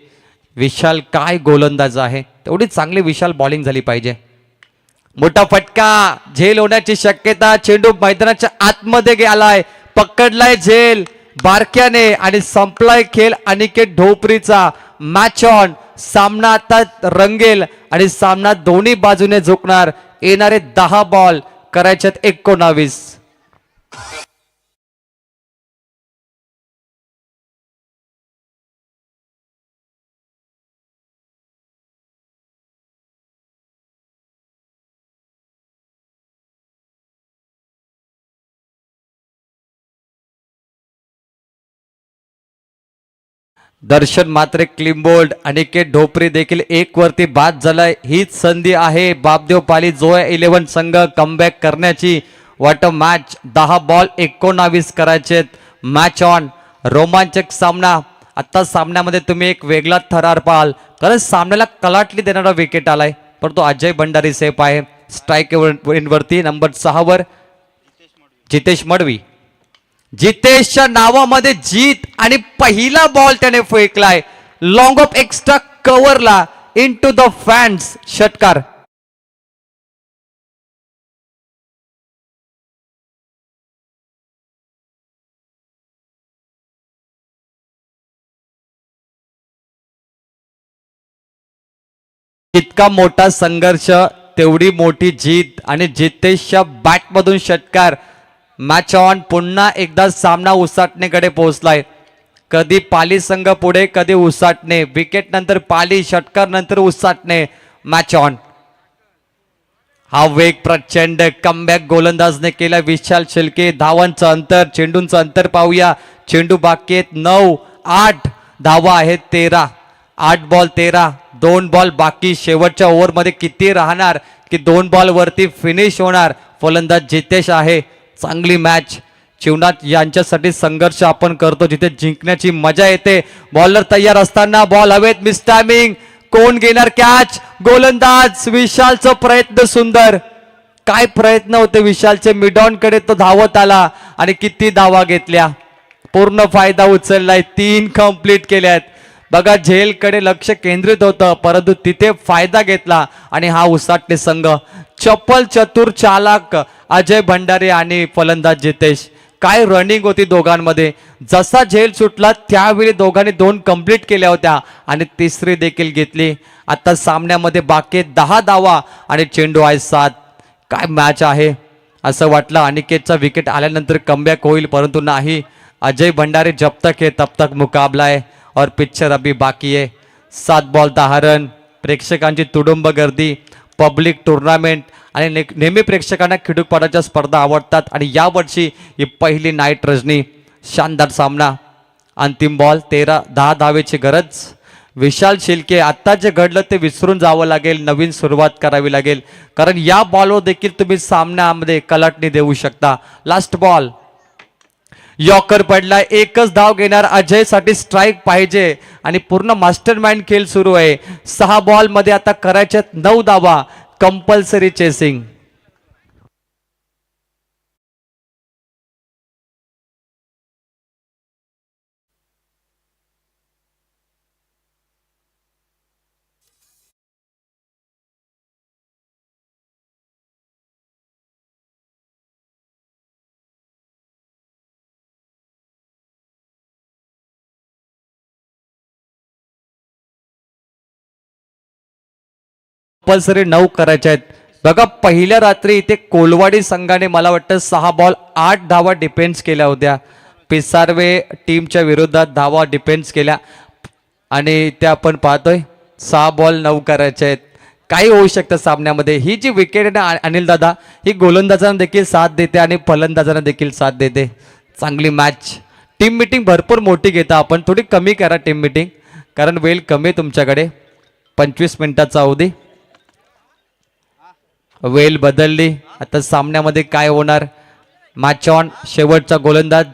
विशाल काय गोलंदाज आहे, तेवढी चांगली विशाल बॉलिंग झाली पाहिजे. मोठा फटका, झेल होण्याची शक्यता. चेंडू मैदानाच्या आतमध्ये गेलाय, पकडलाय झेल बारक्याने आणि संपलाय खेळ अनिकेत ढोपरीचा. Match on. सामना आता रंगेल आणि सामना दोन्ही बाजूने झुकणार. येणारे 10 बॉल करायच्यात 19. दर्शन मात्रे क्लीन बोल्ड. अनिकेत ढोपरे देखील 1 वरती बाद झालाय. हीच संधी आहे बापदेव पाली जोया 11 संघ कमबॅक करण्याची. What a match. 10 बॉल 19 करायचे. Match on. रोमांचक सामना. आता सामन्यामध्ये तुम्ही एक वेगळा थरार पाहाल, कारण सामन्याला कलाटली देणारा विकेट आलाय, परंतु अजय भंडारी सेफ आहे. स्ट्राईक वरती नंबर 6 वर जितेश मडवी. जितेशच्या नावामध्ये जीत आणि पहिला बॉल त्याने फेकलाय लॉंग ऑफ एक्स्ट्रा कव्हरला इन टू द फॅन्स. षटकार. इतका मोठा संघर्ष, तेवढी मोठी जीत आणि जितेशच्या बॅटमधून षटकार. Match on. पुन्हा एकदा सामना उसाटणेकडे पोहोचलाय. कधी पाली संघ पुढे, कधी उसाटणे. विकेट नंतर पाली, षटकार नंतर उसाटणे. Match on. हा वेग प्रचंड कमबॅक गोलंदाजने केला विशाल शेळके. धावांचं अंतर, चेंडूंचं अंतर पाहूया. चेंडू बाकी आहेत 9. 8 धावा आहेत 13. 8 बॉल 13. 2 बॉल बाकी. शेवटच्या ओव्हरमध्ये किती राहणार की 2 बॉल वरती फिनिश होणार. फलंदाज जितेश आहे. चांगली मॅच. जीवनात यांच्यासाठी संघर्ष आपण करतो जिथे जिंकण्याची मजा येते. बॉलर तयार असताना बॉल हवेत. Miss timing. कोण घेणार कॅच. गोलंदाज विशालचा प्रयत्न सुंदर. काय प्रयत्न होते विशालचे. मिडॉन कडे तो धावत आला आणि किती धावा घेतल्या. पूर्ण फायदा उचललाय. 3 कंप्लीट केल्यात. बघा झेलकडे लक्ष केंद्रित होतं, परंतु तिथे फायदा घेतला आणि हा उसाटणे संघ. चप्पल चतुर चालाक अजय भंडारे आणि फलंदाज जितेश. काय रनिंग होती दोघांमध्ये. जसा झेल सुटला त्यावेळी दोघांनी 2 कंप्लीट केल्या होत्या आणि तिसरी देखील घेतली. आता सामन्यामध्ये बाकी 10 धावा आणि चेंडू आहे 7. काय मॅच आहे. असं वाटलं अनिकेतचा विकेट आल्यानंतर कमबॅक होईल, परंतु नाही. अजय भंडारी जब तक है तब तक मुकाबला है और पिक्चर अभी बाकी है. 7 बॉल 10 रन. प्रेक्षकांची तुडुंब गर्दी, पब्लिक टुर्नामेंट आणि नेहमी प्रेक्षकांना खिडूकपाटाच्या स्पर्धा आवडतात आणि यावर्षी ही पहिली नाईट रजनी. शानदार सामना. अंतिम बॉल 10 धावेची गरज. विशाल शिल्के, आता जे घडलं ते विसरून जावं लागेल, नवीन सुरुवात करावी लागेल, कारण या बॉलवर देखील तुम्ही सामन्यामध्ये कलाटणी देऊ शकता. Last ball. यॉर्कर पडला. एकच धाव घेणार. अजयसाठी स्ट्राईक पाहिजे आणि पूर्ण मास्टरमाइंड खेळ सुरू आहे. 6 बॉल मध्ये आता करायच्यात 9 धावा. Compulsory chasing. कंपल्सरी 9 करायचे आहेत. बघा, पहिल्या रात्री इथे कोलवाडी संघाने मला वाटतं 6 बॉल 8 धावा डिफेन्स केल्या होत्या. पिसारवे टीमच्या विरोधात धावा डिफेन्स केल्या आणि ते आपण पाहतोय 6 बॉल 9 करायचे आहेत. काही होऊ शकतं सामन्यामध्ये. ही जी विकेट आहे ना अनिल दादा, ही गोलंदाजांना देखील साथ देते आणि फलंदाजांना देखील साथ देते. चांगली मॅच. टीम मिटिंग भरपूर मोठी घेता आपण. थोडी कमी करा टीम मिटिंग, कारण वेळ कमी तुमच्याकडे. 25 मिनिटाचा अवधी. वेल बदलली. आता सामन्यामध्ये काय होणार? Match on. शेवटचा गोलंदाज.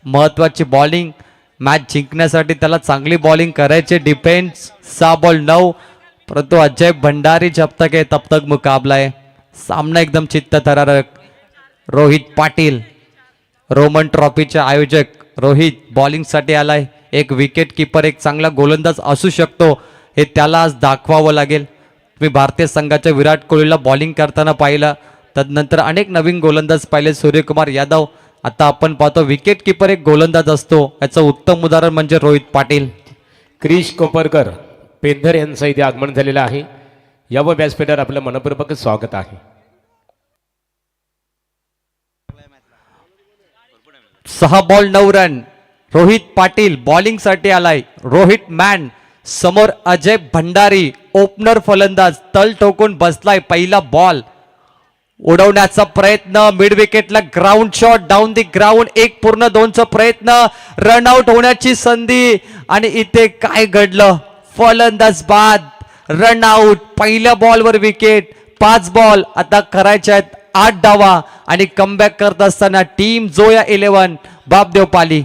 महत्वाची बॉलिंग. मॅच जिंकण्यासाठी त्याला चांगली बॉलिंग करायची. डिफेन्स. 6 बॉल 9. परंतु अजय भंडारी जब तक है तब तक मुकाबला है. सामना एकदम चित्तथरारक. रोहित पाटील, रोमन ट्रॉफीचे आयोजक रोहित बॉलिंगसाठी आलाय. एक विकेट किपर, एक चांगला गोलंदाज असू शकतो हे त्याला आज दाखवावं लागेल. तुम्ही भारतीय संघाच्या विराट कोहलीला बॉलिंग करताना पाहिलं, तदनंतर अनेक नवीन गोलंदाज पाहिले. सूर्यकुमार यादव. आता आपण पाहतो विकेट किपर एक गोलंदाज असतो. याचं उत्तम उदाहरण म्हणजे रोहित पाटील. क्रिश कोपरकर पेंधर यांचं इथे आगमन झालेलं आहे. यावं व्यासपीठावर आपलं मनपूर्वक स्वागत आहे. 6 ball 9 run. Rohit Patil bowling साठी आलाय. रोहित मॅन समोर अजय भंडारी ओपनर फलंदाज. तल ठोकून बसलाय. पहिला बॉल उडवण्याचा प्रयत्न. मिड विकेटला ground shot down the ground. 1.2चा प्रयत्न. रनआउट होण्याची संधी आणि इथे काय घडलं? फलंदाज बाद. रनआउट. पहिल्या बॉलवर विकेट. 5 बॉल आता करायचे आहेत 8 धावा आणि कमबॅक करत असताना टीम जोया 11 बापदेव पाली.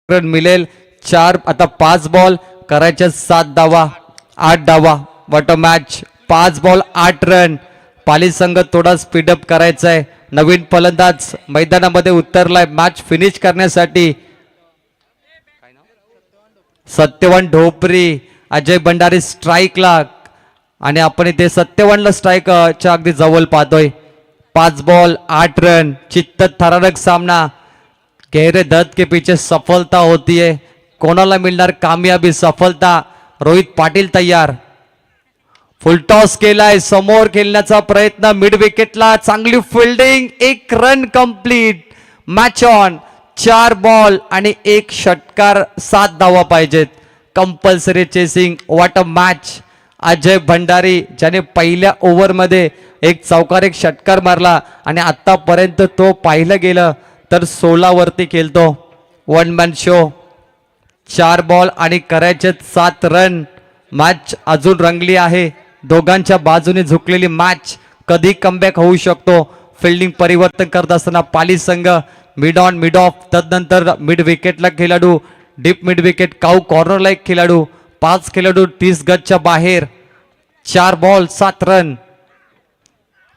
रन मिळेल. 4 आता 5 बॉल करायच्या 7 धावा 8 धावा. What a match. 5 ball 8 run. Pali संघ थोडा स्पीडअप करायचा आहे. नवीन फलंदाज मैदानामध्ये उतरलाय मॅच फिनिश करण्यासाठी. सत्यवान ढोपरी. अजय भंडारी स्ट्राईकला आणि आपण इथे 57ला स्ट्राईकच्या अगदी जवळ पाहतोय. 5 बॉल 8 रन. चित्त थरारक सामना. गहरे दर्द के पीछे सफलता होती है. कोणाला मिळणार कामयाबी सफलता? रोहित पाटील तयार. फुल टॉस केलाय. समोर खेळण्याचा प्रयत्न. मिड विकेटला चांगली fielding. 1 run complete. Match on. 4 ball आणि 1 षटकार. 7 धावा पाहिजेत. Compulsory chasing. What a match. Ajay Bhandari ज्याने पहिल्या ओव्हरमध्ये एक चौकार एक षटकार मारला आणि आतापर्यंत तो पाहिलं गेलं तर 16 वरती खेळतो. 1 मॅन शो. 4 बॉल आणि करायचे 7 रन. मॅच अजून रंगली आहे. दोघांच्या बाजूने झुकलेली मॅच. कधी कमबॅक होऊ शकतो. फिल्डिंग परिवर्तन करत असताना पाली संघ मिड ऑन मिड ऑफ. तदनंतर मिड विकेटला खेळाडू. डीप मिड विकेट काऊ कॉर्नरला एक खेळाडू. 5 खेळाडू 30 गजच्या बाहेर. 4 बॉल 7 रन.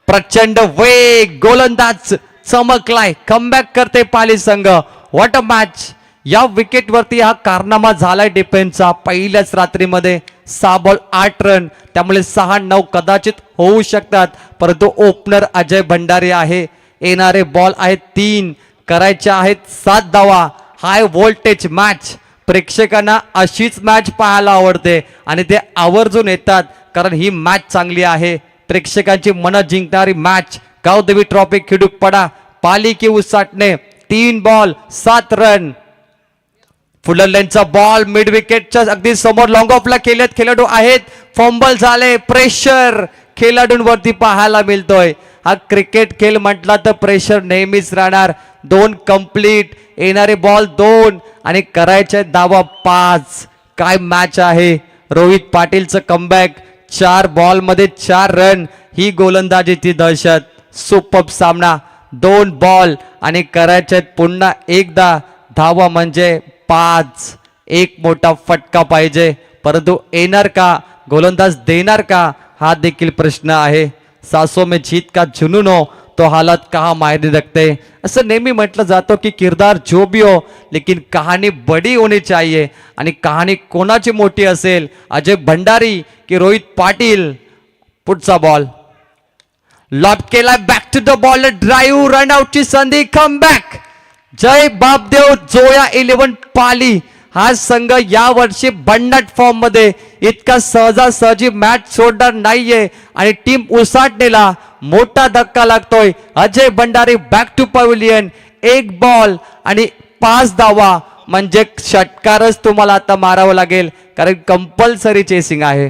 प्रचंड वेग, गोलंदाज चमकलाय, कमबॅक करते पाली संघ. What a match. या विकेट वरती हा कारनामा झालाय डिफेन्सचा. पहिल्याच रात्रीमध्ये 6 बॉल 8 रन, त्यामुळे 6-9 कदाचित होऊ शकतात, परंतु ओपनर अजय भंडारी आहे. येणारे बॉल आहेत 3, करायचे आहेत 7 धावा. High voltage match. प्रेक्षकांना अशीच मॅच पाहायला आवडते आणि ते आवर्जून येतात, कारण ही मॅच चांगली आहे. प्रेक्षकांची मनं जिंकणारी मॅच. गावदेवी ट्रॉफी खिडूकपडा पाली की उसाटणे. 3 बॉल 7 रन. फुलरलेनचा बॉल मिड विकेटच्या अगदी समोर लॉंग ऑफला केलेत खेळाडू आहेत. फंबल झाले. प्रेशर खेळाडूंवरती पाहायला मिळतोय. हा क्रिकेट खेळ म्हटला तर प्रेशर नेहमीच राहणार. 2 कंप्लीट, येणारे बॉल 2 आणि करायचे धावा 5. काय मॅच आहे. रोहित पाटीलचं कमबॅक. 4 बॉल मध्ये 4 रन. ही गोलंदाजीची दहशत. सुपर सामना. 2 बॉल आणि करायचे पुन्हा एकदा धावा म्हणजे 5. एक मोठा फटका पाहिजे, परंतु येणार का. गोलंदाज देणार का, हा देखील प्रश्न आहे. 700 में जीत का जुनून हो तो हालत कहा मायने रखते. असं नेहमी म्हटलं जातं की किरदार जो भी हो लेकिन कहाणी बडी होनी चाहिए. आणि कहाणी कोणाची मोठी असेल, अजय भंडारी की रोहित पाटील. पुढचा बॉल लॉब केला. Back to the ball. Drive रनआउटची संधी. Come back. जय बापदेव. जोया 11 पाली. हा संघ या वर्षी भन्नाट फॉर्म मध्ये इतका सहजासहजी मॅच सोडणार नाहीये आणि टीम उसाटणेला मोठा धक्का लागतोय. Ajay Bhandari back to pavilion. 1 ball आणि 5 धावा म्हणजे षटकारच तुम्हाला आता मारावं लागेल, कारण कंपल्सरी चेसिंग आहे.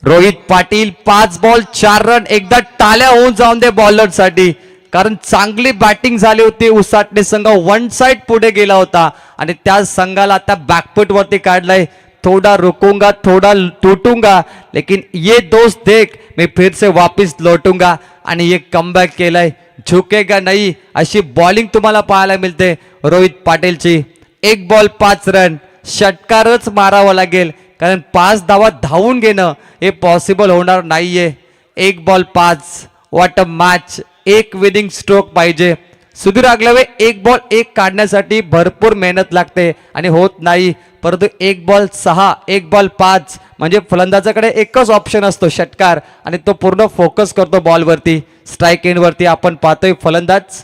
Rohit Patil 5 ball 4 run. एकदा टाळ्या होऊन जाऊन दे बॉलर साठी, कारण चांगली बॅटिंग झाली होती. उसाटणे संघ 1 साइड पुढे गेला होता आणि त्या संघाला आता बॅकफुट वरती काढलाय. थोड़ा रुकूंगा थोड़ा टूटूंगा लेकिन ये दोस्त देख मैं फिर से वापस लौटूंगा. आणि एक कमबॅक केलाय. झुकेगा नाही अशी बॉलिंग तुम्हाला पाहायला मिळते रोहित पाटीलची. 1 बॉल 5 रन. षटकारच मारावा लागेल, कारण 5 धावा धावून घेणं हे पॉसिबल होणार नाहीये. 1 बॉल 5. What a match. एक विनिंग स्ट्रोक पाहिजे. सुधीर आगलावे 1 बॉल 1 काढण्यासाठी भरपूर मेहनत लागते आणि होत नाही, परंतु 1 बॉल 6 1 बॉल 5 म्हणजे फलंदाजाकडे एकच ऑप्शन असतो षटकार, आणि तो पूर्ण फोकस करतो बॉलवरती. स्ट्राईक एंड वरती आपण पाहतोय फलंदाज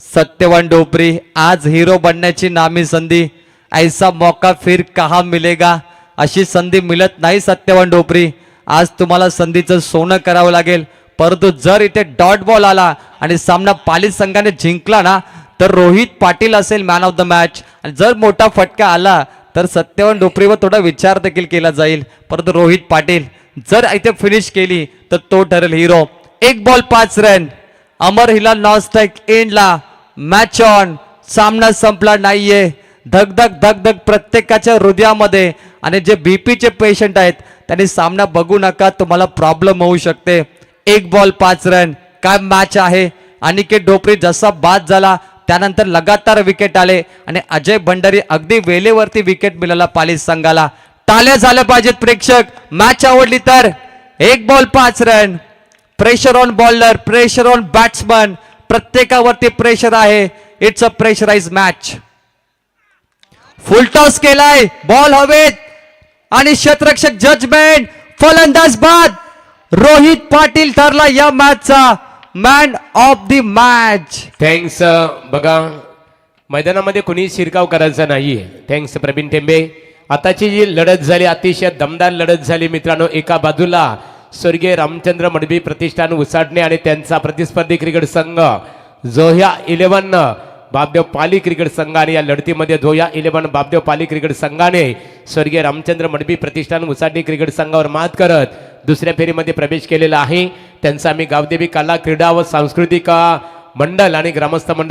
सत्यवान डोपरी. आज हिरो बनण्याची नामी संधी. ऐसा मौका फिर कहा मिलेगा. अशी संधी मिळत नाही सत्यवान डोपरी. आज तुम्हाला संधीचं सोनं करावं लागेल, परंतु जर इथे डॉट बॉल आला आणि सामना पाली संघाने जिंकला ना, तर रोहित पाटील असेल मॅन ऑफ द मॅच. आणि जर मोठा फटका आला तर सत्यवान डोपरीवर थोडा विचार देखील केला जाईल, परंतु रोहित पाटील जर इथे फिनिश केली तर तो ठरेल hero. 1 ball 5 run. Amar Hilal non strike एंडला. Match on. सामना संपला नाहीये. धगधग धगधग प्रत्येकाच्या हृदयामध्ये. आणि जे बीपीचे पेशंट आहेत त्यांनी सामना बघू नका, तुम्हाला प्रॉब्लेम होऊ शकते. 1 बॉल 5 रन. काय मॅच आहे. अनिकेत डोपरी जसा बाद झाला त्यानंतर लगातार विकेट आले आणि अजय भंडारी अगदी वेळेवरती विकेट मिळाला पाली संघाला. टाळ्या झाल्या पाहिजेत प्रेक्षक. मॅच आवडली तर. 1 ball 5 run. Pressure on bowler, pressure on batsman. प्रत्येकावरती प्रेशर आहे. It's a pressurise match. Full toss केलाय. बॉल हवेत आणि क्षेत्ररक्षक जजमेंट. फलंदाज बाद. रोहित पाटील ठरला या मॅचचा man of the match. Thanks. बघा, मैदानामध्ये कोणी शिरकाव करायचा नाहीये. थँक्स प्रवीण टेंबे. आताची जी लढत झाली अतिशय दमदार लढत झाली मित्रांनो. एका बाजूला स्वर्गीय रामचंद्र मडबी प्रतिष्ठान उसाटणे आणि त्यांचा प्रतिस्पर्धी क्रिकेट संघ जोया 11 बापदेव पाली क्रिकेट संघ, आणि या लढतीमध्ये जोया 11 बापदेव पाली क्रिकेट संघाने स्वर्गीय रामचंद्र मडबी प्रतिष्ठान उसाटणे क्रिकेट संघावर मात करत दुसऱ्या फेरीमध्ये प्रवेश केलेला आहे. त्यांचा आम्ही गावदेवी कला क्रीडा व सांस्कृतिक मंडळ आणि ग्रामस्थ मंडळ